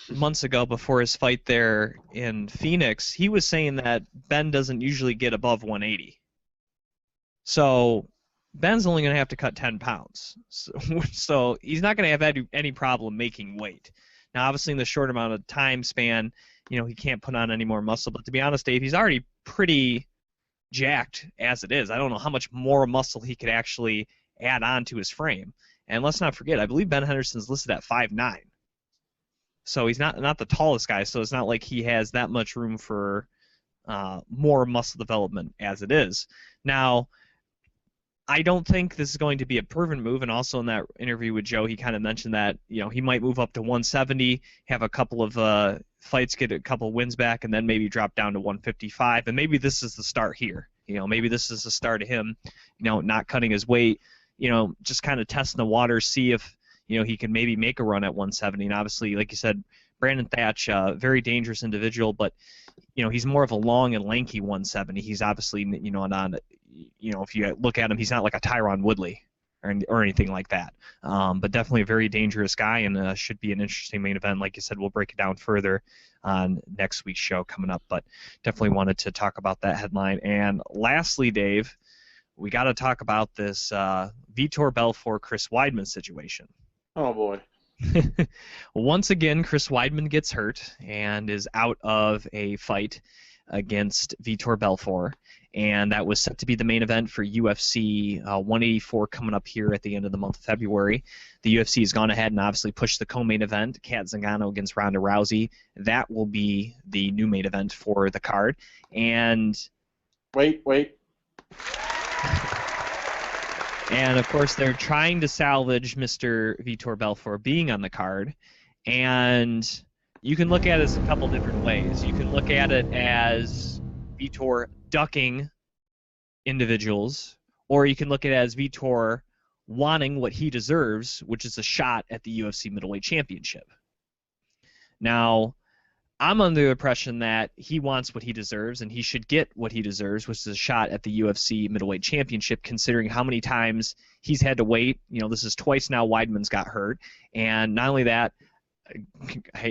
months ago before his fight there in Phoenix, he was saying that Ben doesn't usually get above 180. So Ben's only going to have to cut 10 pounds. So he's not going to have any problem making weight. Now, obviously, in the short amount of time span, he can't put on any more muscle. But to be honest, Dave, he's already pretty jacked as it is. I don't know how much more muscle he could actually add on to his frame. And let's not forget, I believe Ben Henderson's listed at 5'9". So he's not the tallest guy, so it's not like he has that much room for more muscle development as it is. Now, I don't think this is going to be a proven move, and also in that interview with Joe, he kind of mentioned that he might move up to 170, have a couple of fights, get a couple of wins back, and then maybe drop down to 155, and maybe this is the start here. Maybe this is the start of him, not cutting his weight, just kind of testing the waters, see if he can maybe make a run at 170. And obviously, like you said, Brandon Thatch, very dangerous individual, but he's more of a long and lanky 170. He's obviously not, if you look at him, he's not like a Tyron Woodley or anything like that. But definitely a very dangerous guy, and should be an interesting main event. Like you said, we'll break it down further on next week's show coming up. But definitely wanted to talk about that headline. And lastly, Dave, we got to talk about this Vitor Belfort Chris Weidman situation. Oh boy. Once again, Chris Weidman gets hurt and is out of a fight against Vitor Belfort, and that was set to be the main event for UFC 184 coming up here at the end of the month of February. The UFC has gone ahead and obviously pushed the co-main event, Kat Zingano against Ronda Rousey. That will be the new main event for the card. And wait. And, of course, they're trying to salvage Mr. Vitor Belfort being on the card. And you can look at it as a couple different ways. You can look at it as Vitor ducking individuals, or you can look at it as Vitor wanting what he deserves, which is a shot at the UFC middleweight championship. Now, I'm under the impression that he wants what he deserves, and he should get what he deserves, which is a shot at the UFC middleweight championship, considering how many times he's had to wait. This is twice now Weidman's got hurt. And not only that,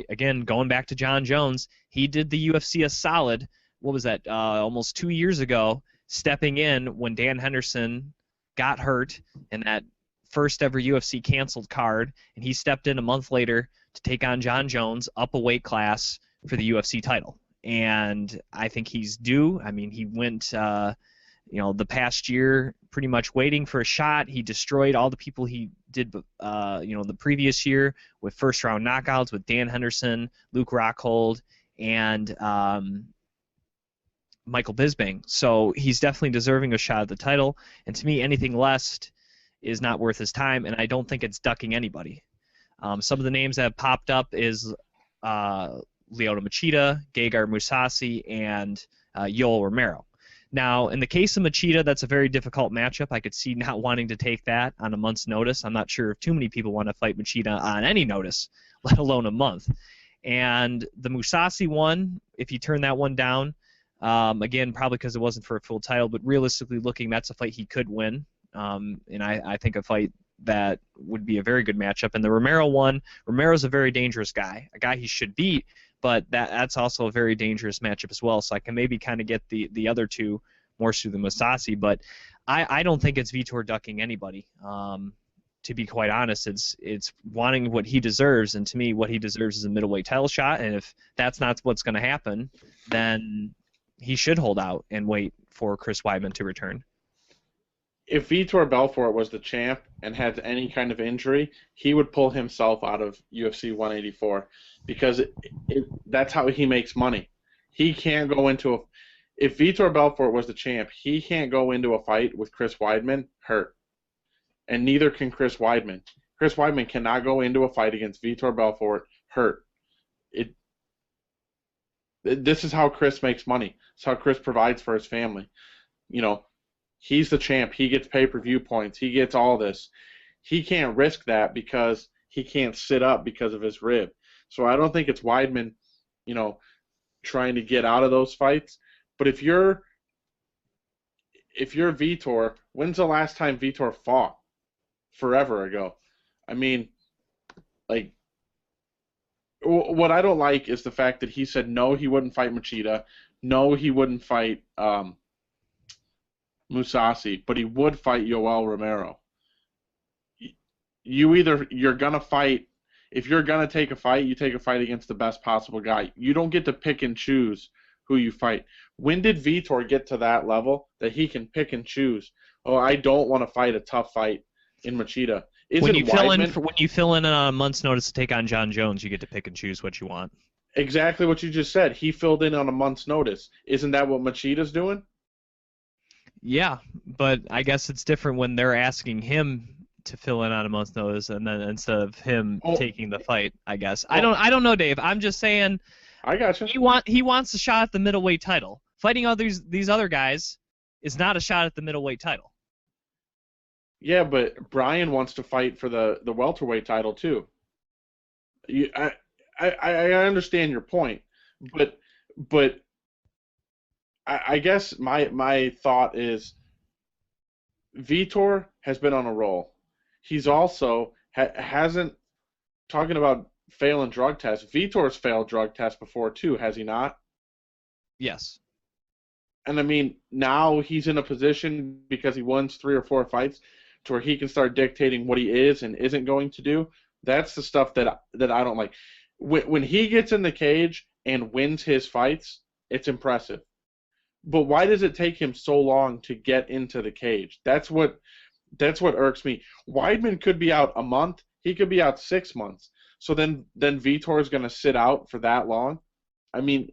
again, going back to John Jones, he did the UFC a solid, what was that, almost 2 years ago, stepping in when Dan Henderson got hurt in that first ever UFC canceled card, and he stepped in a month later to take on John Jones, up a weight class, for the UFC title. And I think he's due. I mean, he went, the past year pretty much waiting for a shot. He destroyed all the people he did, the previous year with first-round knockouts with Dan Henderson, Luke Rockhold, and Michael Bisping. So he's definitely deserving a shot at the title. And to me, anything less is not worth his time, and I don't think it's ducking anybody. Some of the names that have popped up is Lyoto Machida, Gegard Mousasi, and Yoel Romero. Now, in the case of Machida, that's a very difficult matchup. I could see not wanting to take that on a month's notice. I'm not sure if too many people want to fight Machida on any notice, let alone a month. And the Mousasi one, if you turn that one down, again, probably because it wasn't for a full title, but realistically looking, that's a fight he could win. And I think a fight that would be a very good matchup. And the Romero one, Romero's a very dangerous guy, a guy he should beat, but that's also a very dangerous matchup as well. So I can maybe kind of get the other two more through the Mousasi, but I don't think it's Vitor ducking anybody. To be quite honest, it's wanting what he deserves, and to me, what he deserves is a middleweight title shot. And if that's not what's going to happen, then he should hold out and wait for Chris Weidman to return. If Vitor Belfort was the champ and had any kind of injury, he would pull himself out of UFC 184 because that's how he makes money. He can't go into if Vitor Belfort was the champ, he can't go into a fight with Chris Weidman hurt. And neither can Chris Weidman. Chris Weidman cannot go into a fight against Vitor Belfort hurt. This is how Chris makes money. It's how Chris provides for his family. You know, he's the champ. He gets pay-per-view points. He gets all this. He can't risk that because he can't sit up because of his rib. So I don't think it's Weidman, you know, trying to get out of those fights. But if you're Vitor, when's the last time Vitor fought? Forever ago. I mean, like, what I don't like is the fact that he said no, he wouldn't fight Machida, no, he wouldn't fight Mousasi, but he would fight Yoel Romero. You're gonna fight. If you're gonna take a fight, you take a fight against the best possible guy. You don't get to pick and choose who you fight. When did Vitor get to that level that he can pick and choose? Oh, I don't want to fight a tough fight in Machida. When you fill in a month's notice to take on John Jones, you get to pick and choose what you want. Exactly what you just said. He filled in on a month's notice. Isn't that what Machida's doing? Yeah, but I guess it's different when they're asking him to fill in on a month's notice, and then instead of him taking the fight, I guess. I don't know, Dave. I'm just saying. I gotcha. He wants a shot at the middleweight title. Fighting these other guys is not a shot at the middleweight title. Yeah, but Brian wants to fight for the welterweight title too. I understand your point, but I guess my thought is Vitor has been on a roll. He's also hasn't talking about failing drug tests. Vitor's failed drug tests before too, has he not? Yes. And I mean, now he's in a position because he wins 3 or 4 fights to where he can start dictating what he is and isn't going to do. That's the stuff that I don't like. When he gets in the cage and wins his fights, it's impressive. But why does it take him so long to get into the cage? That's what irks me. Weidman could be out a month. He could be out 6 months. So then Vitor is going to sit out for that long? I mean,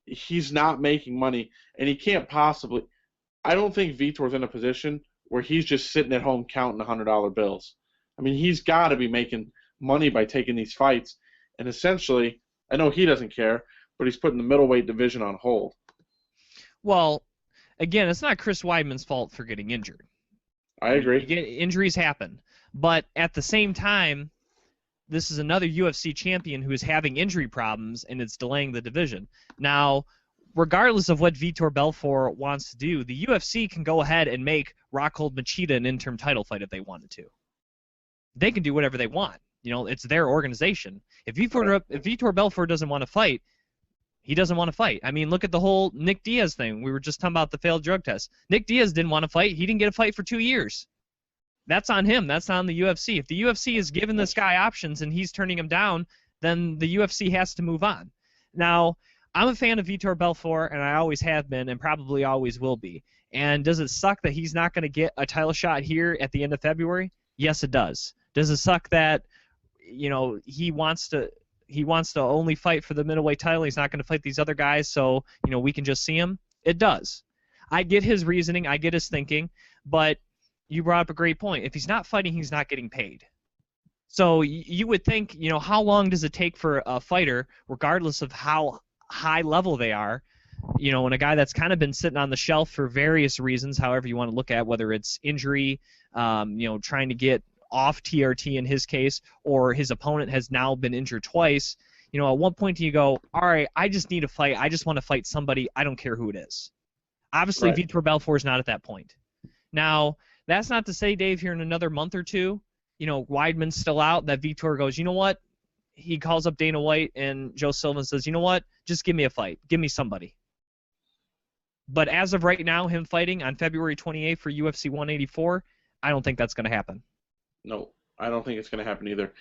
he's not making money, and he can't possibly. I don't think Vitor's in a position where he's just sitting at home counting $100 bills. I mean, he's got to be making money by taking these fights, and essentially, I know he doesn't care, but he's putting the middleweight division on hold. Well, again, it's not Chris Weidman's fault for getting injured. I agree. Injuries happen, but at the same time, this is another UFC champion who is having injury problems, and it's delaying the division. Now, regardless of what Vitor Belfort wants to do, the UFC can go ahead and make Rockhold Machida an interim title fight if they wanted to. They can do whatever they want. You know, it's their organization. If Vitor Belfort doesn't want to fight, he doesn't want to fight. I mean, look at the whole Nick Diaz thing. We were just talking about the failed drug test. Nick Diaz didn't want to fight. He didn't get a fight for 2 years. That's on him. That's on the UFC. If the UFC is giving this guy options and he's turning him down, then the UFC has to move on. Now, I'm a fan of Vitor Belfort, and I always have been and probably always will be. And does it suck that he's not going to get a title shot here at the end of February? Yes, it does. Does it suck that, you know, he wants to only fight for the middleweight title? He's not going to fight these other guys, so, you know, we can just see him? It does. I get his reasoning. I get his thinking. But you brought up a great point. If he's not fighting, he's not getting paid. So you would think, you know, how long does it take for a fighter, regardless of how high level they are, you know, and a guy that's kind of been sitting on the shelf for various reasons, however you want to look at, whether it's injury, you know, trying to get off TRT in his case, or his opponent has now been injured twice. You know, at one point do you go, all right, I just need a fight. I just want to fight somebody. I don't care who it is. Obviously, right. Vitor Belfort is not at that point. Now, that's not to say, Dave, here in another month or two, you know, Weidman's still out, that Vitor goes, you know what? He calls up Dana White and Joe Silva and says, you know what? Just give me a fight. Give me somebody. But as of right now, him fighting on February 28th for UFC 184, I don't think that's going to happen. No, I don't think it's going to happen either.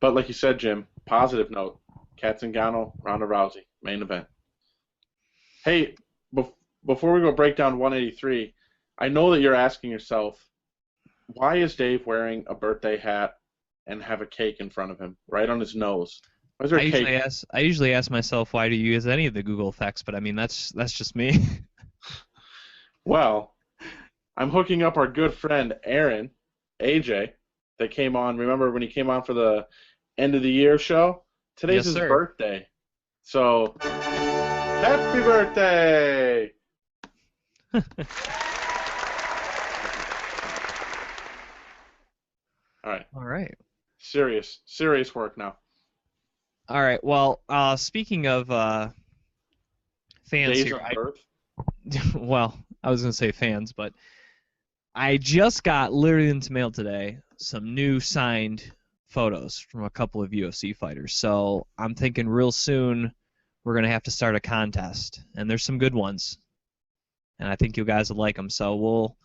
But like you said, Jim, positive note, Katzengano, Ronda Rousey, main event. Hey, before we go break down 183, I know that you're asking yourself, why is Dave wearing a birthday hat and have a cake in front of him, right on his nose? Why is there cake? I usually ask myself, why do you use any of the Google effects? But I mean, that's just me. Well, I'm hooking up our good friend Aaron, AJ, that came on. Remember when he came on for the end of the year show? Today's Yes, his sir. birthday. So, happy birthday! All right. All right. Serious work now. All right. Well, speaking of fans Days here, of birth. well, I was going to say fans, but I just got literally into mail today some new signed photos from a couple of UFC fighters. So I'm thinking real soon we're going to have to start a contest, and there's some good ones, and I think you guys will like them. So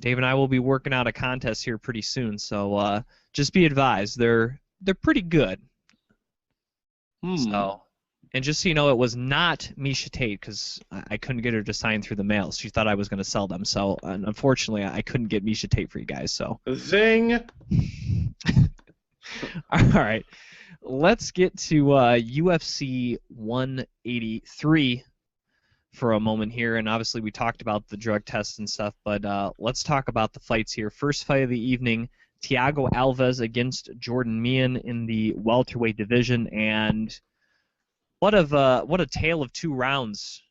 Dave and I will be working out a contest here pretty soon. So just be advised, they're pretty good. So, and just so you know, it was not Misha Tate because I couldn't get her to sign through the mail. She thought I was going to sell them. So, unfortunately, I couldn't get Misha Tate for you guys. So, Zing! all right, let's get to UFC 183 for a moment here. And obviously, we talked about the drug tests and stuff, but let's talk about the fights here. First fight of the evening. Thiago Alves against Jordan Meehan in the welterweight division, and what a tale of two rounds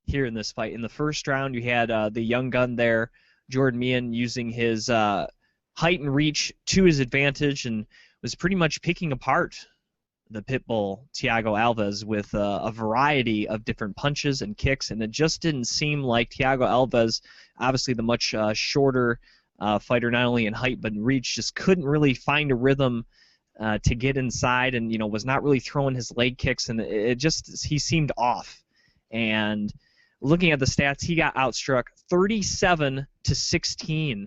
here in this fight. In the first round, you had the young gun there, Jordan Meehan, using his height and reach to his advantage, and was pretty much picking apart the pitbull Thiago Alves with a variety of different punches and kicks, and it just didn't seem like Thiago Alves, obviously the much shorter fighter, not only in height but in reach, just couldn't really find a rhythm to get inside, and was not really throwing his leg kicks, and he seemed off. And looking at the stats, he got outstruck 37-16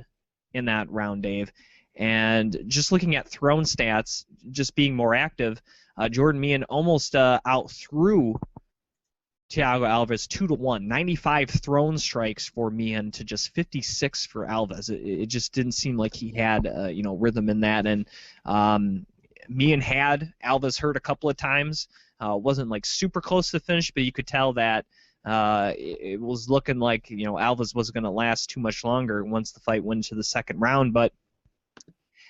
in that round, Dave. And just looking at thrown stats, just being more active, Jordan Meehan almost outthrew Thiago Alves 2-1, 95 thrown strikes for Meehan to just 56 for Alves. It just didn't seem like he had rhythm in that, and Meehan had Alves hurt a couple of times. Wasn't like super close to the finish, but you could tell that it was looking like Alves wasn't going to last too much longer once the fight went to the second round. But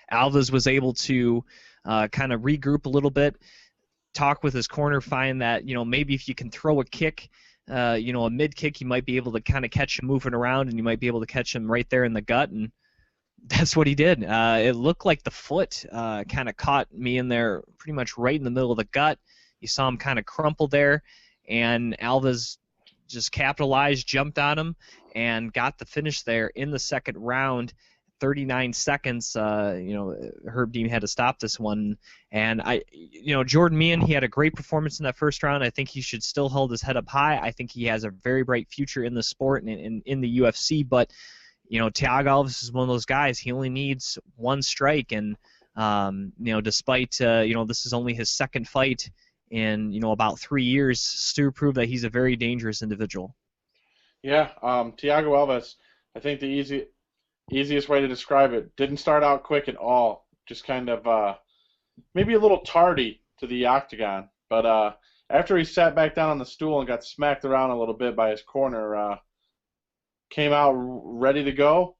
Alves was able to kind of regroup a little bit, talk with his corner, find that maybe if you can throw a kick, a mid kick, you might be able to kind of catch him moving around, and you might be able to catch him right there in the gut, and that's what he did. It looked like the foot kind of caught me in there pretty much right in the middle of the gut. You saw him kind of crumple there, and Alves just capitalized, jumped on him, and got the finish there in the second round. 39 seconds, Herb Dean had to stop this one. And Jordan Meehan, he had a great performance in that first round. I think he should still hold his head up high. I think he has a very bright future in the sport and in the UFC. But, Thiago Alves is one of those guys. He only needs one strike. And, despite, this is only his second fight in, about 3 years, Stu proved that he's a very dangerous individual. Yeah, Thiago Alves, I think the easiest way to describe it, didn't start out quick at all. Just kind of maybe a little tardy to the octagon. But after he sat back down on the stool and got smacked around a little bit by his corner, came out ready to go,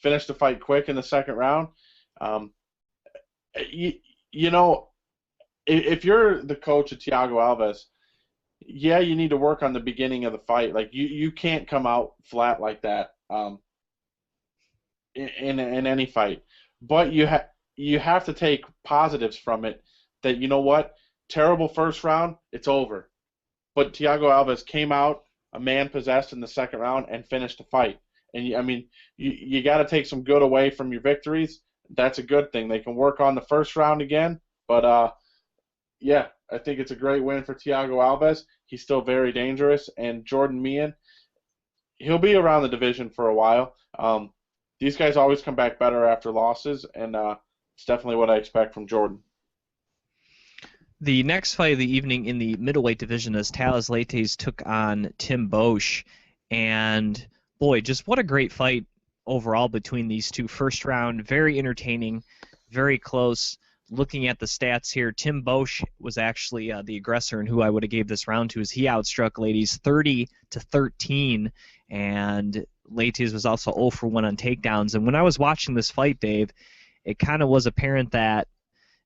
finished the fight quick in the second round. If you're the coach of Thiago Alves, yeah, you need to work on the beginning of the fight. Like you can't come out flat like that. In any fight, but you have to take positives from it. That terrible first round, it's over. But Thiago Alves came out a man possessed in the second round and finished the fight. And you got to take some good away from your victories. That's a good thing. They can work on the first round again. But yeah, I think it's a great win for Thiago Alves. He's still very dangerous, and Jordan Meehan, he'll be around the division for a while. These guys always come back better after losses, and it's definitely what I expect from Jordan. The next fight of the evening in the middleweight division is Thales Leites took on Tim Boesch, and boy, just what a great fight overall between these two. First round, very entertaining, very close. looking at the stats here, Tim Boesch was actually the aggressor, and who I would have gave this round to is he outstruck Leites 30-13, and Leites was also 0 for 1 on takedowns. And when I was watching this fight, Dave, it kind of was apparent that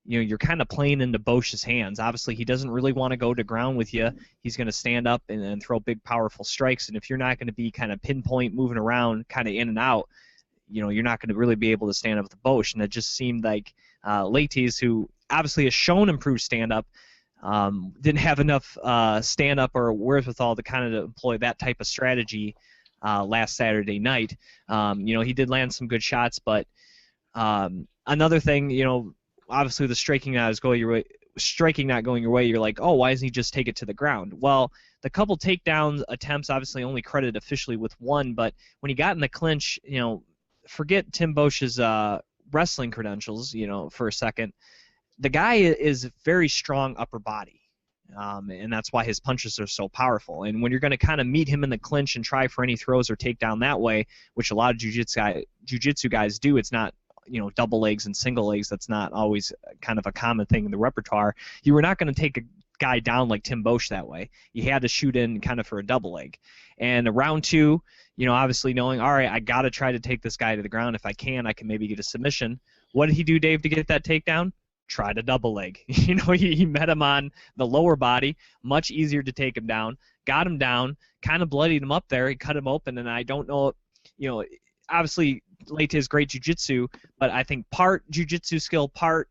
you're kind of playing into Boesch's hands. Obviously, he doesn't really want to go to ground with you. He's going to stand up and throw big, powerful strikes, and if you're not going to be kind of pinpoint, moving around, kind of in and out, you're not going to really be able to stand up with Boesch. And it just seemed like Leites, who obviously has shown improved stand-up, didn't have enough stand-up or wherewithal to kind of employ that type of strategy last Saturday night. He did land some good shots, but another thing, obviously the striking not going your way, you're like, oh, why doesn't he just take it to the ground? Well, the couple takedown attempts obviously only credited officially with one, but when he got in the clinch, forget Tim Boesch's wrestling credentials, for a second. The guy is very strong upper body, and that's why his punches are so powerful. And when you're going to kind of meet him in the clinch and try for any throws or takedown that way, which a lot of jiu-jitsu guys do, it's not double legs and single legs. That's not always kind of a common thing in the repertoire. You were not going to take a guy down like Tim Boesch that way. You had to shoot in kind of for a double leg. And round two, obviously knowing, all right, I got to try to take this guy to the ground. If I can maybe get a submission. What did he do, Dave, to get that takedown? Try to double leg. He met him on the lower body, much easier to take him down, got him down, kind of bloodied him up there. He cut him open, and I don't know, obviously Leites is great jiu-jitsu, but I think part jiu-jitsu skill, part,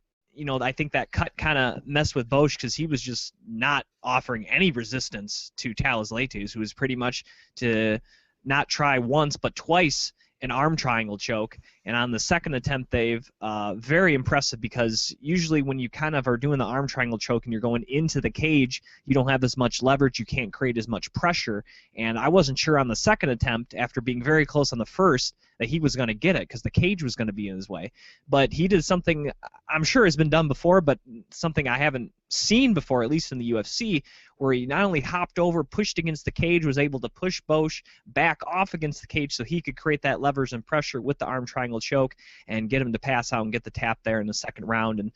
I think that cut kind of messed with Boesch because he was just not offering any resistance to Thales Leites, who was pretty much to not try once but twice an arm triangle choke. And on the second attempt, Dave, very impressive, because usually when you kind of are doing the arm triangle choke and you're going into the cage, you don't have as much leverage, you can't create as much pressure. And I wasn't sure on the second attempt, after being very close on the first, that he was going to get it because the cage was going to be in his way. But he did something I'm sure has been done before, but something I haven't seen before, at least in the UFC, where he not only hopped over, pushed against the cage, was able to push Boesch back off against the cage so he could create that leverage and pressure with the arm triangle choke and get him to pass out and get the tap there in the second round. And,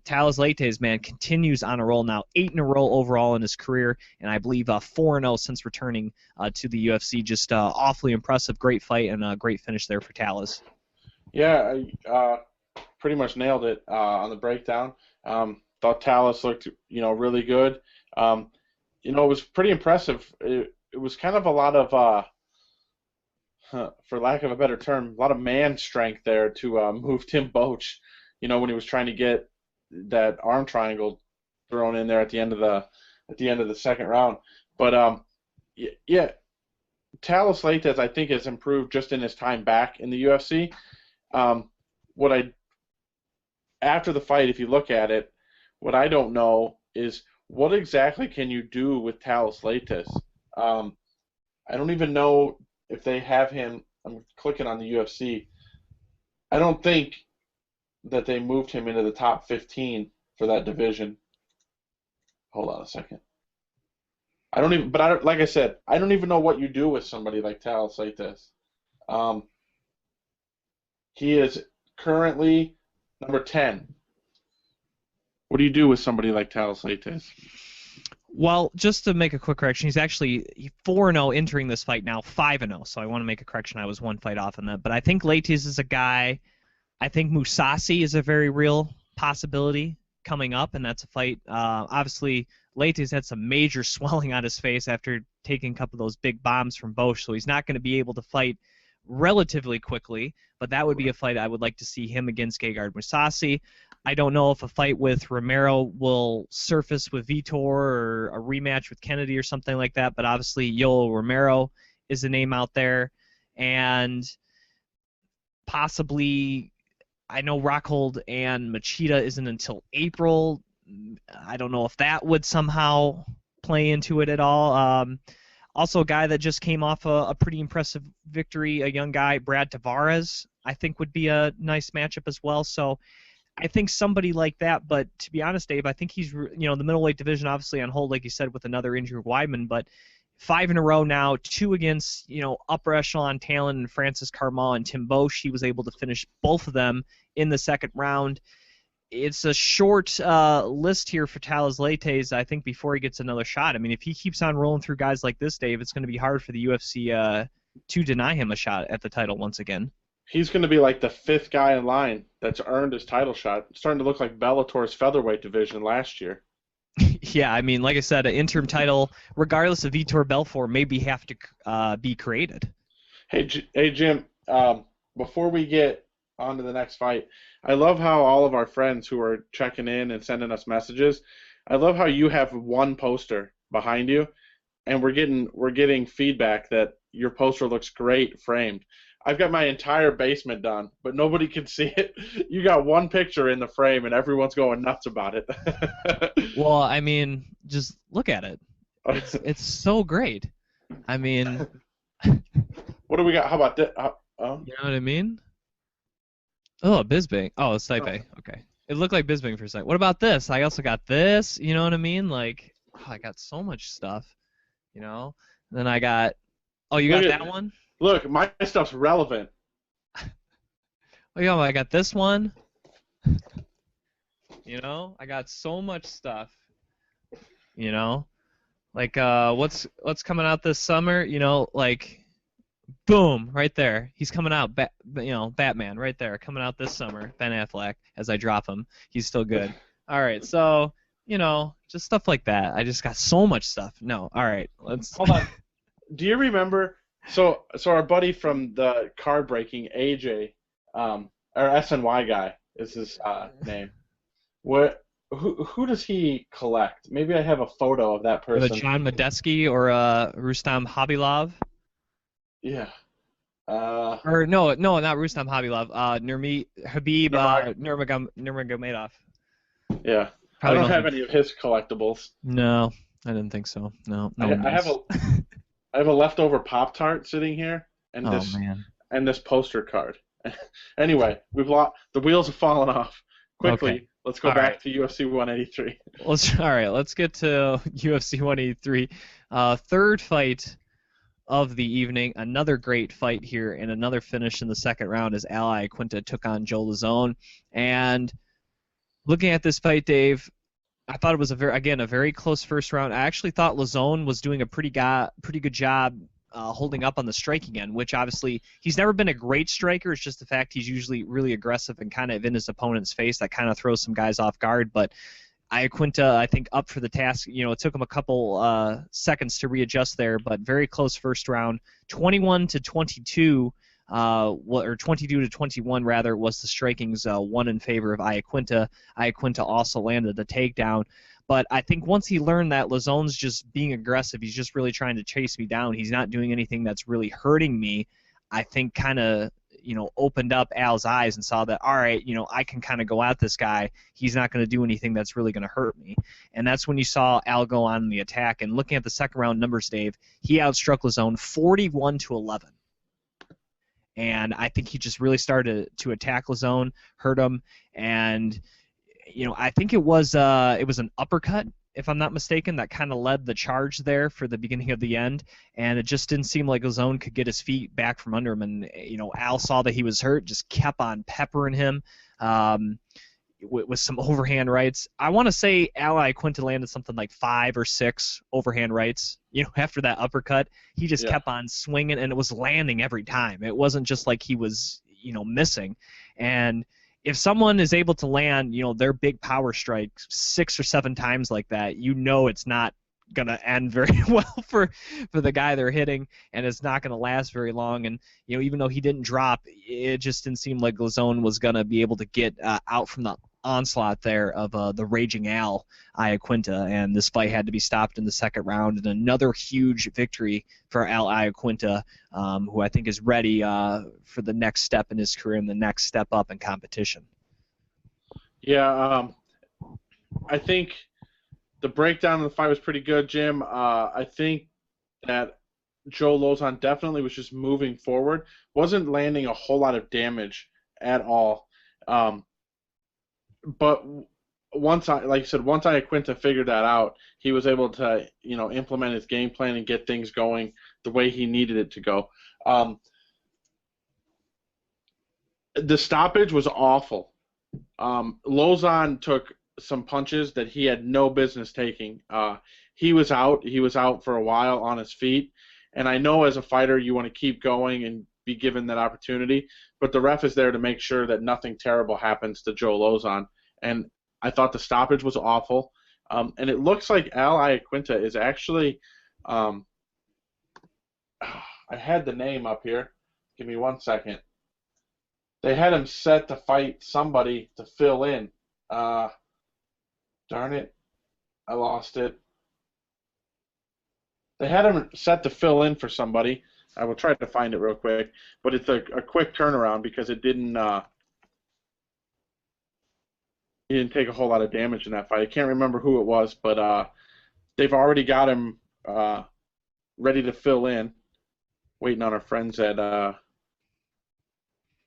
Thales Leites, man, continues on a roll now, 8 in a row overall in his career, and I believe 4-0 since returning to the UFC. Just awfully impressive, great fight, and a great finish there for Thales. Yeah, I pretty much nailed it on the breakdown. Thought Thales looked, really good. It was pretty impressive. It was kind of a lot of, for lack of a better term, a lot of man strength there to move Tim Boesch. When he was trying to get that arm triangle thrown in there at the end of the second round. But yeah, Thales Leites, I think, has improved just in his time back in the UFC. After the fight, if you look at it, what I don't know is what exactly can you do with Thales Leites. I don't even know if they have him. I'm clicking on the UFC. I don't think that they moved him into the top 15 for that division. Hold on a second. Like I said, I don't even know what you do with somebody like Thales Leites. He is currently number 10. What do you do with somebody like Thales Leites? Well, just to make a quick correction, he's actually 4-0 entering this fight now, 5-0. So I want to make a correction. I was one fight off on that. But I think Leites is a guy. I think Mousasi is a very real possibility coming up, and that's a fight. Obviously, Leites had some major swelling on his face after taking a couple of those big bombs from Boesch, so he's not going to be able to fight relatively quickly, but that would be a fight I would like to see him against Gegard Mousasi. I don't know if a fight with Romero will surface with Vitor or a rematch with Kennedy or something like that, but obviously Yoel Romero is a name out there, and possibly I know Rockhold and Machida isn't until April. I don't know if that would somehow play into it at all. Also, a guy that just came off a pretty impressive victory, a young guy, Brad Tavares, I think would be a nice matchup as well. So I think somebody like that, but to be honest, Dave, I think he's, the middleweight division obviously on hold, like you said, with another injury with Weidman, but 5 in a row now, 2 against, upper echelon talent and Francis Carmel and Tim Boesch. He was able to finish both of them in the second round. it's a short list here for Talas Leites, I think, before he gets another shot. I mean, if he keeps on rolling through guys like this, Dave, it's going to be hard for the UFC to deny him a shot at the title once again. He's going to be like the 5th guy in line that's earned his title shot. It's starting to look like Bellator's featherweight division last year. Yeah, I mean, like I said, an interim title, regardless of Vitor Belfort, maybe have to be created. Hey, Jim, before we get on to the next fight, I love how all of our friends who are checking in and sending us messages, I love how you have one poster behind you, and we're getting feedback that your poster looks great framed. I've got my entire basement done, but nobody can see it. You got one picture in the frame, and everyone's going nuts about it. Well, I mean, just look at it. It's so great. I mean, what do we got? How about that? You know what I mean? Oh, Bisping. Oh, it's Stipe. Okay. It looked like Bisping for a second. What about this? I also got this. You know what I mean? Like, I got so much stuff. You know? And then I got. Oh, you got that one? Look, my stuff's relevant. Oh, yeah, I got this one. You know? I got so much stuff. You know? Like, what's coming out this summer? You know, like. Boom, right there. He's coming out, Batman, right there, coming out this summer. Ben Affleck, as I drop him. He's still good. All right, so, just stuff like that. I just got so much stuff. No, all right, let's... Hold on. Do you remember, so our buddy from the card breaking, AJ, or SNY guy is his name. Who does he collect? Maybe I have a photo of that person. John Medeski or Rustam Habilov? Yeah. Or no, not Rustam Habilov. Habib Nurmagomedov. Yeah. I don't have any of his collectibles. No, I didn't think so. No. I have a leftover Pop-Tart sitting here, and this poster card. Anyway, the wheels have fallen off. Quickly, okay. Let's go back to UFC 183. Let's get to UFC 183. Third fight of the evening, another great fight here and another finish in the second round as Al Iaquinta took on Joe Lauzon. And looking at this fight, Dave, I thought it was a very close first round. I actually thought Lauzon was doing a pretty good job holding up on the striking end, which obviously he's never been a great striker. It's just the fact he's usually really aggressive and kind of in his opponent's face that kind of throws some guys off guard. But Iaquinta, I think, up for the task. It took him a couple seconds to readjust there, but very close first round. 21-22, or 22-21 rather, was the striking's one in favor of Iaquinta. Iaquinta also landed the takedown. But I think once he learned that Lauzon's just being aggressive, he's just really trying to chase me down. He's not doing anything that's really hurting me. I think kind of opened up Al's eyes and saw that, all right, I can kind of go at this guy. He's not going to do anything that's really going to hurt me. And that's when you saw Al go on in the attack. And looking at the second round numbers, Dave, he outstruck Lauzon 41-11. And I think he just really started to attack Lauzon, hurt him, and I think it was an uppercut, if I'm not mistaken, that kind of led the charge there for the beginning of the end, and it just didn't seem like Lauzon could get his feet back from under him, and Al saw that he was hurt, just kept on peppering him with some overhand rights. I want to say Al Iaquinta landed something like 5 or 6 overhand rights. After that uppercut, he just kept on swinging, and it was landing every time. It wasn't just like he was missing, and if someone is able to land, their big power strike 6 or 7 times like that, it's not going to end very well for the guy they're hitting, and it's not going to last very long. And, even though he didn't drop, it just didn't seem like Lauzon was going to be able to get out from the onslaught there of the raging Al Iaquinta, and this fight had to be stopped in the second round. And another huge victory for Al Iaquinta, who I think is ready for the next step in his career and the next step up in competition. Yeah, I think the breakdown of the fight was pretty good, Jim. I think that Joe Lauzon definitely was just moving forward, wasn't landing a whole lot of damage at all. But once Iaquinta figured that out, he was able to, implement his game plan and get things going the way he needed it to go. The stoppage was awful. Lozon took some punches that he had no business taking. He was out. He was out for a while on his feet. And I know as a fighter you want to keep going and be given that opportunity, but the ref is there to make sure that nothing terrible happens to Joe Lozon. And I thought the stoppage was awful. And it looks like Al Iaquinta is actually I had the name up here. Give me 1 second. They had him set to fight somebody to fill in. Darn it. I lost it. They had him set to fill in for somebody. I will try to find it real quick. But it's a quick turnaround because it didn't he didn't take a whole lot of damage in that fight. I can't remember who it was, but they've already got him ready to fill in. Waiting on our friends at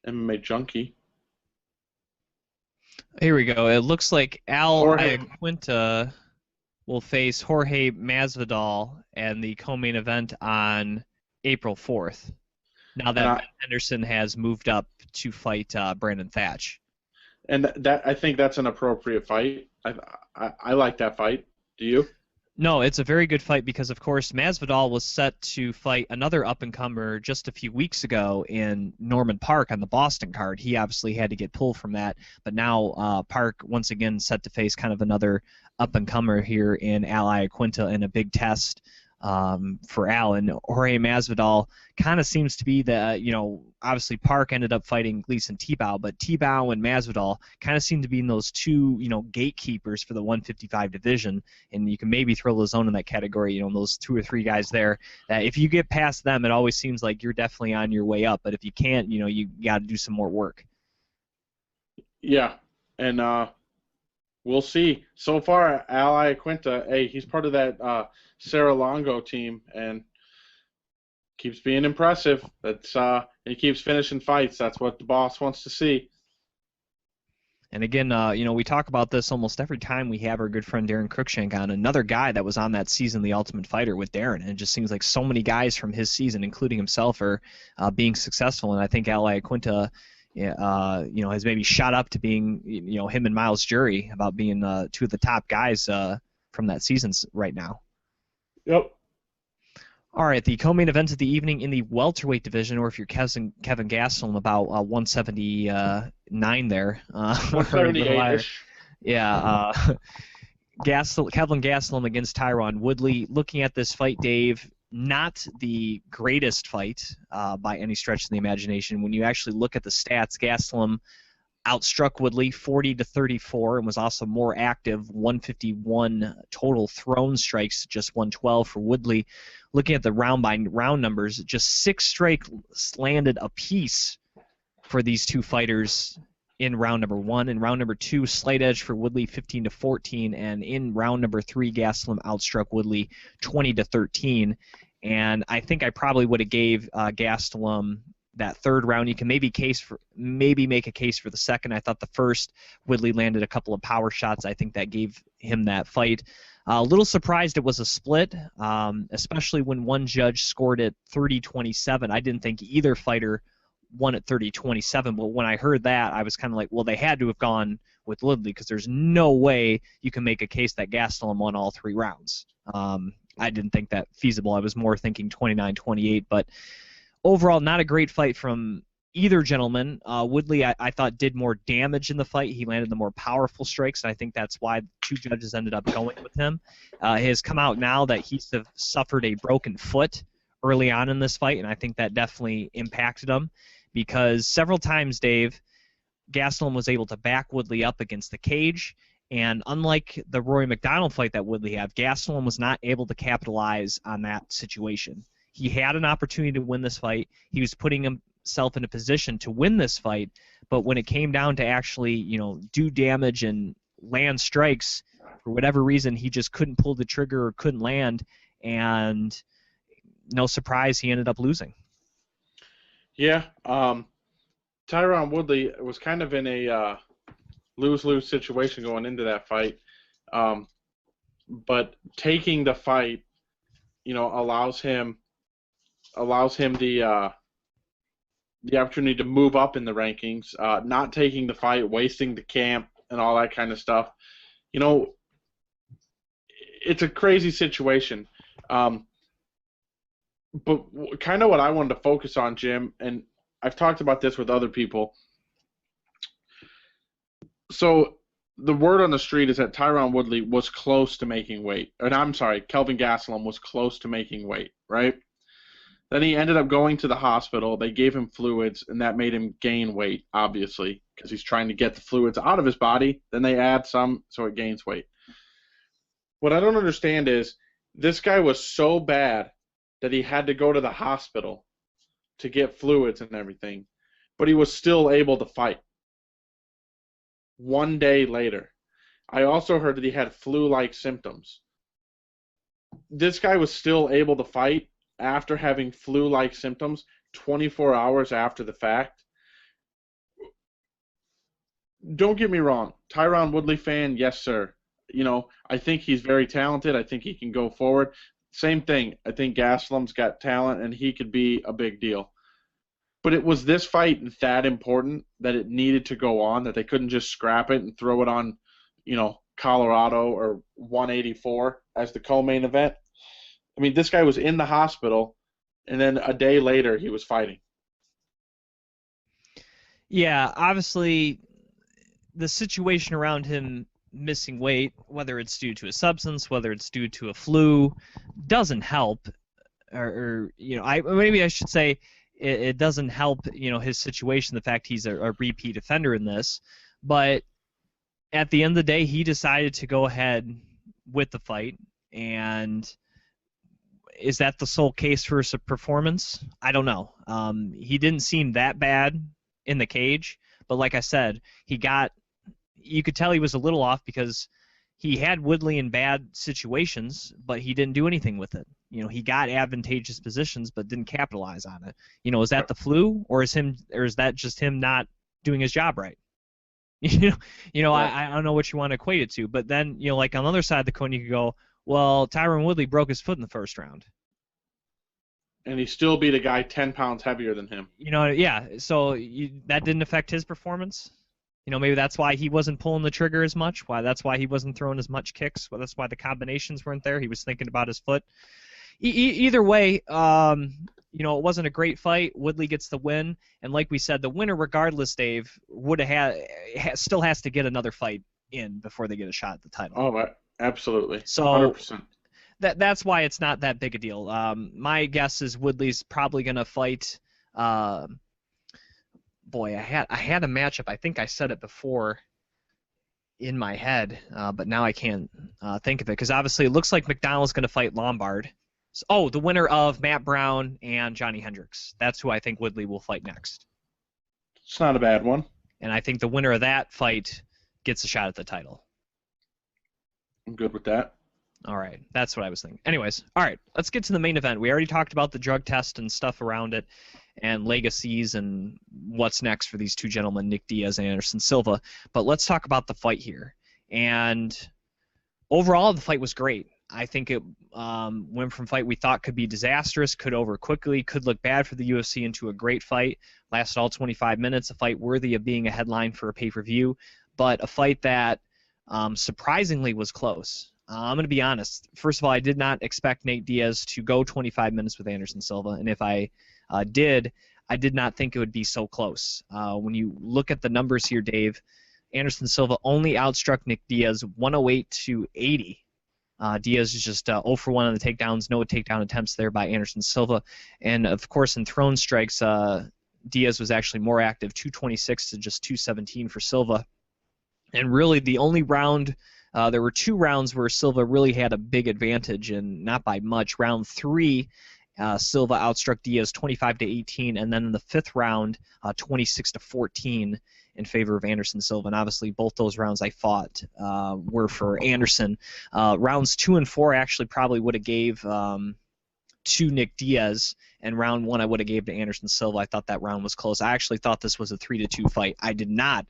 MMA Junkie. Here we go. It looks like Al Iaquinta will face Jorge Masvidal in the co-main event on April 4th. Now that Ben Henderson has moved up to fight Brandon Thatch. And that I think that's an appropriate fight. I like that fight. Do you? No, it's a very good fight because, of course, Masvidal was set to fight another up-and-comer just a few weeks ago in Norman Park on the Boston card. He obviously had to get pulled from that, but now Park once again set to face kind of another up-and-comer here in Al Iaquinta in a big test for Al. And Jorge Masvidal kind of seems to be the, obviously Park ended up fighting Gleason Tebow, but Tebow and Masvidal kind of seem to be in those two, gatekeepers for the 155 division, and you can maybe throw Lozone in that category, those two or three guys there, that if you get past them, it always seems like you're definitely on your way up, but if you can't, you got to do some more work. Yeah, and we'll see. So far, Al Iaquinta, hey, he's part of that Sarah Longo team, and keeps being impressive. That's he keeps finishing fights. That's what the boss wants to see. And again, we talk about this almost every time we have our good friend Darren Cruikshank on. Another guy that was on that season, The Ultimate Fighter, with Darren. And it just seems like so many guys from his season, including himself, are being successful. And I think Al Iaquinta, has maybe shot up to being, him and Miles Jury about being two of the top guys from that season right now. Yep. All right, the co-main event of the evening in the welterweight division, or if you're Kevin Gastelum, about 179 there. 178-ish. Yeah. Kevin Gastelum against Tyron Woodley. Looking at this fight, Dave, not the greatest fight by any stretch of the imagination. When you actually look at the stats, Gastelum outstruck Woodley 40-34 and was also more active, 151 total thrown strikes, just 112 for Woodley. Looking at the round-by-round numbers, just 6 strikes landed apiece for these two fighters in round number 1. In round number 2, slight edge for Woodley 15-14, and in round number 3, Gastelum outstruck Woodley 20-13. And I think I probably would have gave Gastelum that third round. You can maybe make a case for the second. I thought the first, Woodley landed a couple of power shots. I think that gave him that fight. A little surprised it was a split, especially when one judge scored it 30-27. I didn't think either fighter won at 30-27, but when I heard that, I was kind of like, well, they had to have gone with Woodley because there's no way you can make a case that Gastelum won all 3 rounds. I didn't think that feasible. I was more thinking 29-28, but overall, not a great fight from either gentleman. Woodley, I thought, did more damage in the fight. He landed the more powerful strikes, and I think that's why 2 judges ended up going with him. He has come out now that he's suffered a broken foot early on in this fight, and I think that definitely impacted him because several times, Dave, Gastelum was able to back Woodley up against the cage, and unlike the Rory McDonald fight that Woodley had, Gastelum was not able to capitalize on that situation. He had an opportunity to win this fight. He was putting himself in a position to win this fight, but when it came down to actually, do damage and land strikes, for whatever reason, he just couldn't pull the trigger or couldn't land, and no surprise, he ended up losing. Yeah, Tyron Woodley was kind of in a lose-lose situation going into that fight, but taking the fight, allows him the the opportunity to move up in the rankings, not taking the fight, wasting the camp, and all that kind of stuff. You know, it's a crazy situation. But kind of what I wanted to focus on, Jim, and I've talked about this with other people. So the word on the street is that Tyron Woodley was close to making weight. And I'm sorry, Kelvin Gastelum was close to making weight, right? Then he ended up going to the hospital. They gave him fluids, and that made him gain weight, obviously, because he's trying to get the fluids out of his body. Then they add some, so it gains weight. What I don't understand is this guy was so bad that he had to go to the hospital to get fluids and everything, but he was still able to fight. 1 day later. I also heard that he had flu-like symptoms. This guy was still able to fight after having flu-like symptoms 24 hours after the fact. Don't get me wrong. Tyron Woodley fan, yes, sir. You know, I think he's very talented. I think he can go forward. Same thing. I think Gastelum's got talent, and he could be a big deal. But it was this fight that important that it needed to go on, that they couldn't just scrap it and throw it on, you know, Colorado or 184 as the co-main event. I mean, this guy was in the hospital, and then a day later he was fighting. Yeah, obviously the situation around him missing weight, whether it's due to a substance, whether it's due to a flu, doesn't help. Or you know, maybe I should say it doesn't help, you know, his situation, the fact he's a repeat offender in this. But at the end of the day, he decided to go ahead with the fight. And is that the sole case for his performance? I don't know. He didn't seem that bad in the cage. But like I said, you could tell he was a little off because he had Woodley in bad situations, but he didn't do anything with it. You know, he got advantageous positions, but didn't capitalize on it. You know, is that the flu, or is that just him not doing his job right? Right. I don't know what you want to equate it to. But then, you know, like on the other side of the coin, you could go, well, Tyron Woodley broke his foot in the first round. And he still beat a guy 10 pounds heavier than him. You know, yeah. So that didn't affect his performance. You know, maybe that's why he wasn't pulling the trigger as much. That's why he wasn't throwing as much kicks. Well, that's why the combinations weren't there. He was thinking about his foot. Either way, you know, it wasn't a great fight. Woodley gets the win, and like we said, the winner, regardless, Dave, would have still has to get another fight in before they get a shot at the title. Oh, absolutely. So 100%. That's why it's not that big a deal. My guess is Woodley's probably going to fight. Boy, I had a matchup. I think I said it before in my head, but now I can't think of it because obviously it looks like McDonald's going to fight Lombard. So, the winner of Matt Brown and Johnny Hendricks. That's who I think Woodley will fight next. It's not a bad one. And I think the winner of that fight gets a shot at the title. I'm good with that. All right, that's what I was thinking. Anyways, all right, let's get to the main event. We already talked about the drug test and stuff around it and legacies and what's next for these two gentlemen, Nick Diaz and Anderson Silva. But let's talk about the fight here. And overall, the fight was great. I think it went from fight we thought could be disastrous, could over quickly, could look bad for the UFC into a great fight. Lasted all 25 minutes, a fight worthy of being a headline for a pay-per-view, but a fight that surprisingly was close. I'm going to be honest. First of all, I did not expect Nate Diaz to go 25 minutes with Anderson Silva, and if I did, I did not think it would be so close. When you look at the numbers here, Dave, Anderson Silva only outstruck Nick Diaz 108-80. Diaz is just 0 for 1 on the takedowns, no takedown attempts there by Anderson Silva. And, of course, in thrown strikes, Diaz was actually more active, 226 to just 217 for Silva. And really the only round, there were 2 rounds where Silva really had a big advantage, and not by much. Round 3, Silva outstruck Diaz 25-18, and then in the 5th round, 26-14 in favor of Anderson Silva. And obviously both those rounds I fought were for Anderson. Rounds 2 and 4 actually probably would have gave to Nick Diaz, and round 1 I would have gave to Anderson Silva. I thought that round was close. I actually thought this was a 3-2 fight. I did not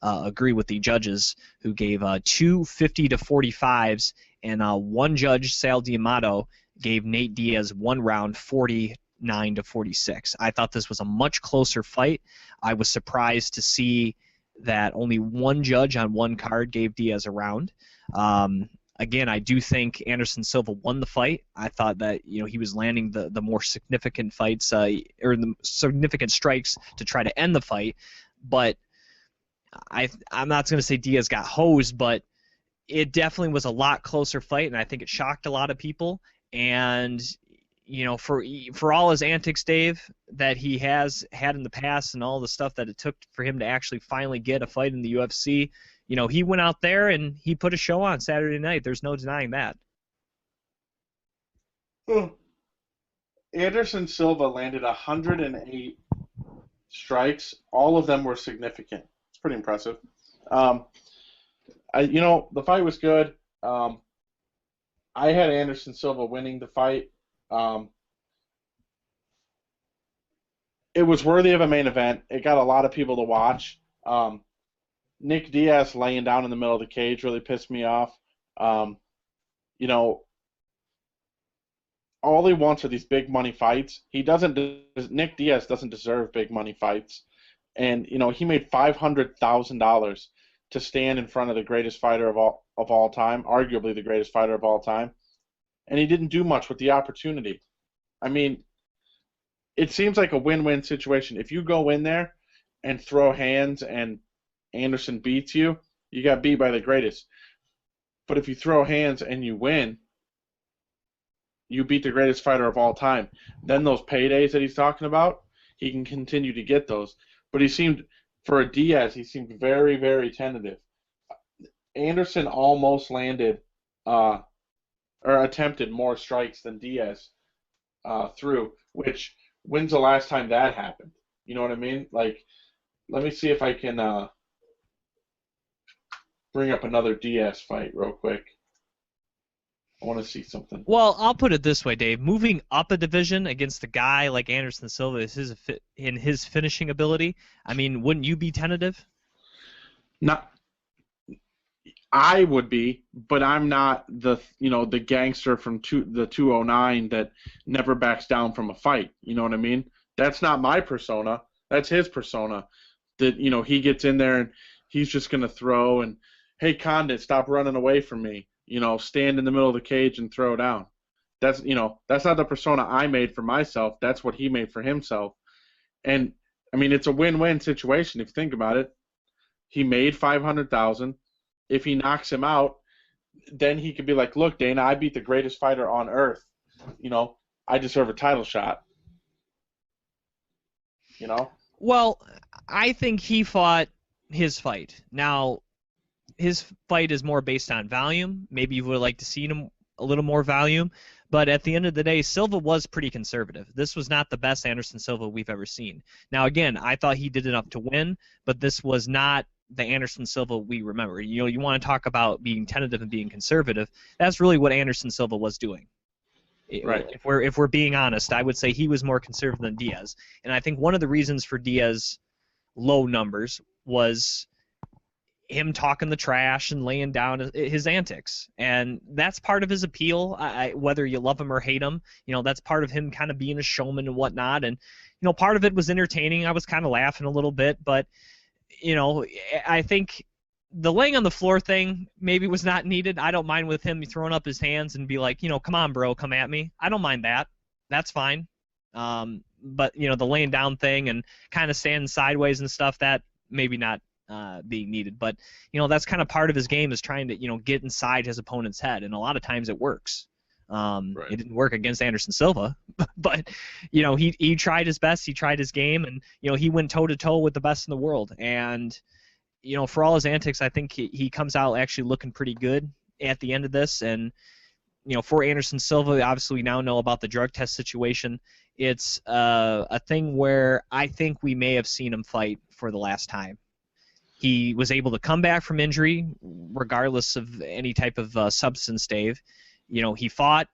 agree with the judges who gave 2 50-45s, and one judge, Sal D'Amato, gave Nate Diaz 1 round 40 49-46. I thought this was a much closer fight. I was surprised to see that only one judge on one card gave Diaz a round. Again, I do think Anderson Silva won the fight. I thought that he was landing the more significant fights or the significant strikes to try to end the fight. But I'm not going to say Diaz got hosed, but it definitely was a lot closer fight, and I think it shocked a lot of people. And for all his antics, Dave, that he has had in the past and all the stuff that it took for him to actually finally get a fight in the UFC, he went out there and he put a show on Saturday night. There's no denying that. Anderson Silva landed 108 strikes. All of them were significant. It's pretty impressive. The fight was good. I had Anderson Silva winning the fight. It was worthy of a main event. It got a lot of people to watch. Nick Diaz laying down in the middle of the cage really pissed me off. All he wants are these big money fights. Nick Diaz doesn't deserve big money fights. And, he made $500,000 to stand in front of the greatest fighter of all time, arguably the greatest fighter of all time. And he didn't do much with the opportunity. I mean, it seems like a win-win situation. If you go in there and throw hands and Anderson beats you, you got beat by the greatest. But if you throw hands and you win, you beat the greatest fighter of all time. Then those paydays that he's talking about, he can continue to get those. But for a Diaz, he seemed very, very tentative. Anderson almost landed or attempted more strikes than Diaz threw, which, when's the last time that happened? You know what I mean? Like, let me see if I can bring up another Diaz fight real quick. I want to see something. Well, I'll put it this way, Dave. Moving up a division against a guy like Anderson Silva is in his finishing ability. I mean, wouldn't you be tentative? I would be, but I'm not the gangster from the 209 that never backs down from a fight. You know what I mean? That's not my persona. That's his persona. That he gets in there and he's just gonna throw and, hey, Condit, stop running away from me. Stand in the middle of the cage and throw down. That's not the persona I made for myself. That's what he made for himself. And I mean, it's a win-win situation if you think about it. He made $500,000. If he knocks him out, then he could be like, look, Dana, I beat the greatest fighter on earth. I deserve a title shot. Well, I think he fought his fight. Now, his fight is more based on volume. Maybe you would like to see him a little more volume. But at the end of the day, Silva was pretty conservative. This was not the best Anderson Silva we've ever seen. Now, again, I thought he did enough to win, but this was not the Anderson Silva we remember. You want to talk about being tentative and being conservative. That's really what Anderson Silva was doing. Right. If we're being honest, I would say he was more conservative than Diaz. And I think one of the reasons for Diaz's low numbers was him talking the trash and laying down his antics, and that's part of his appeal. Whether you love him or hate him, that's part of him kind of being a showman and whatnot. And part of it was entertaining. I was kind of laughing a little bit, but I think the laying on the floor thing maybe was not needed. I don't mind with him throwing up his hands and be like, come on, bro, come at me. I don't mind that. That's fine. But the laying down thing and kind of standing sideways and stuff, that maybe not being needed. But that's kind of part of his game, is trying to get inside his opponent's head, and a lot of times it works. Right. It didn't work against Anderson Silva, but he tried his best. He tried his game, and he went toe to toe with the best in the world. And for all his antics, I think he comes out actually looking pretty good at the end of this. And for Anderson Silva, obviously we now know about the drug test situation. It's a thing where I think we may have seen him fight for the last time. He was able to come back from injury regardless of any type of substance, Dave. He fought,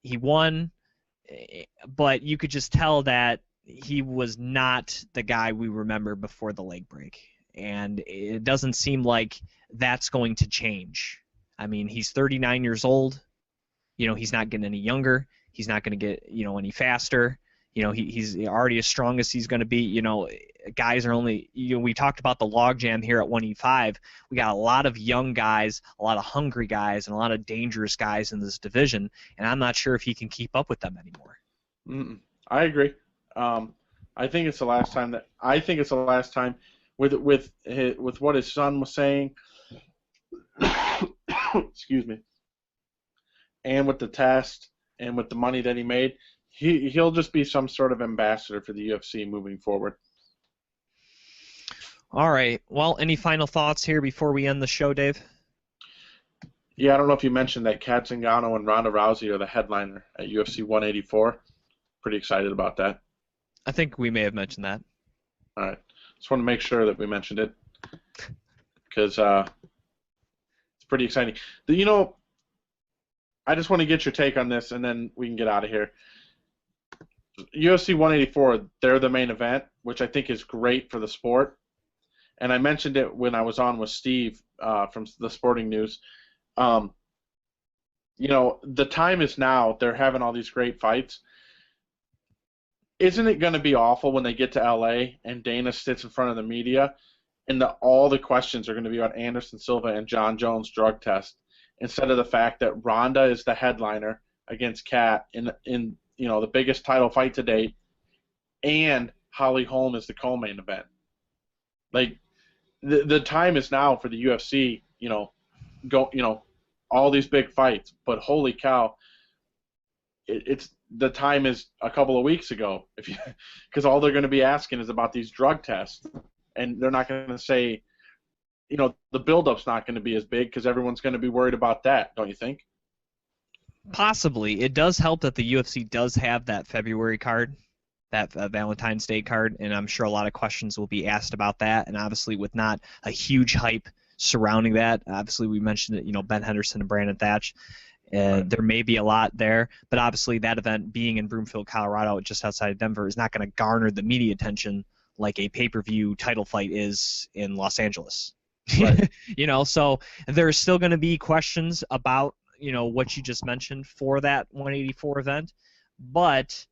he won, but you could just tell that he was not the guy we remember before the leg break. And it doesn't seem like that's going to change. I mean, he's 39 years old. He's not getting any younger. He's not going to get, any faster. he's already as strong as he's going to be. Guys are only, we talked about the logjam here at 185. We got a lot of young guys, a lot of hungry guys, and a lot of dangerous guys in this division, and I'm not sure if he can keep up with them anymore. I agree. I think it's the last time with what his son was saying. Excuse me. And with the test and with the money that he made, he'll just be some sort of ambassador for the UFC moving forward. All right. Well, any final thoughts here before we end the show, Dave? Yeah, I don't know if you mentioned that Kat Zingano and Ronda Rousey are the headliner at UFC 184. Pretty excited about that. I think we may have mentioned that. All right. Just want to make sure that we mentioned it because it's pretty exciting. I just want to get your take on this, and then we can get out of here. UFC 184, they're the main event, which I think is great for the sport. And I mentioned it when I was on with Steve from the Sporting News. The time is now. They're having all these great fights. Isn't it going to be awful when they get to LA and Dana sits in front of the media and all the questions are going to be about Anderson Silva and John Jones' drug test instead of the fact that Ronda is the headliner against Kat in the biggest title fight to date, and Holly Holm is the co-main event. Like the time is now for the UFC. All these big fights, but holy cow, it's the time is a couple of weeks ago, because all they're going to be asking is about these drug tests, and they're not going to say, the build-up's not going to be as big because everyone's going to be worried about that, don't you think? Possibly. It does help that the UFC does have that February card, that Valentine's Day card, and I'm sure a lot of questions will be asked about that, and obviously with not a huge hype surrounding that, obviously we mentioned it, Ben Henderson and Brandon Thatch, right. There may be a lot there, but obviously that event being in Broomfield, Colorado, just outside of Denver, is not going to garner the media attention like a pay-per-view title fight is in Los Angeles. Right. So there's still going to be questions about what you just mentioned for that 184 event, but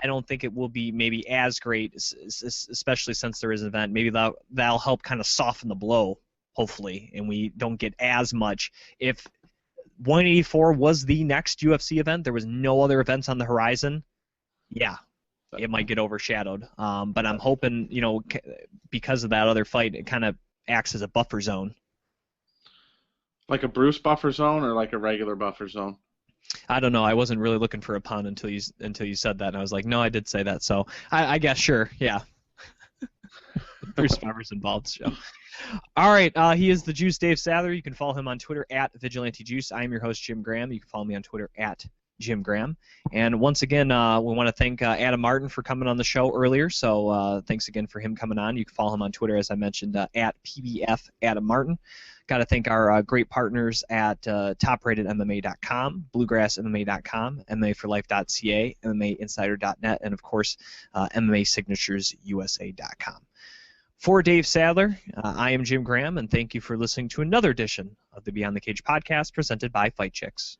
I don't think it will be maybe as great, especially since there is an event. Maybe that'll help kind of soften the blow, hopefully, and we don't get as much. If 184 was the next UFC event, there was no other events on the horizon, yeah, it might get overshadowed. But I'm hoping, because of that other fight, it kind of acts as a buffer zone. Like a Bruce buffer zone or like a regular buffer zone? I don't know. I wasn't really looking for a pun until you said that, and I was like, no, I did say that. So I guess sure, yeah. Bruce Buffer's involved. So. All right, he is the Juice Dave Sadler. You can follow him on Twitter at VigilanteJuice. I am your host, Jim Graham. You can follow me on Twitter at Jim Graham. And once again, we want to thank Adam Martin for coming on the show earlier. So thanks again for him coming on. You can follow him on Twitter, as I mentioned, at PBF Adam Martin. Got to thank our great partners at TopRatedMMA.com, BluegrassMMA.com, MMAForLife.ca, MMAinsider.net, and of course, MMASignaturesUSA.com. For Dave Sadler, I am Jim Graham, and thank you for listening to another edition of the Beyond the Cage podcast presented by Fight Chicks.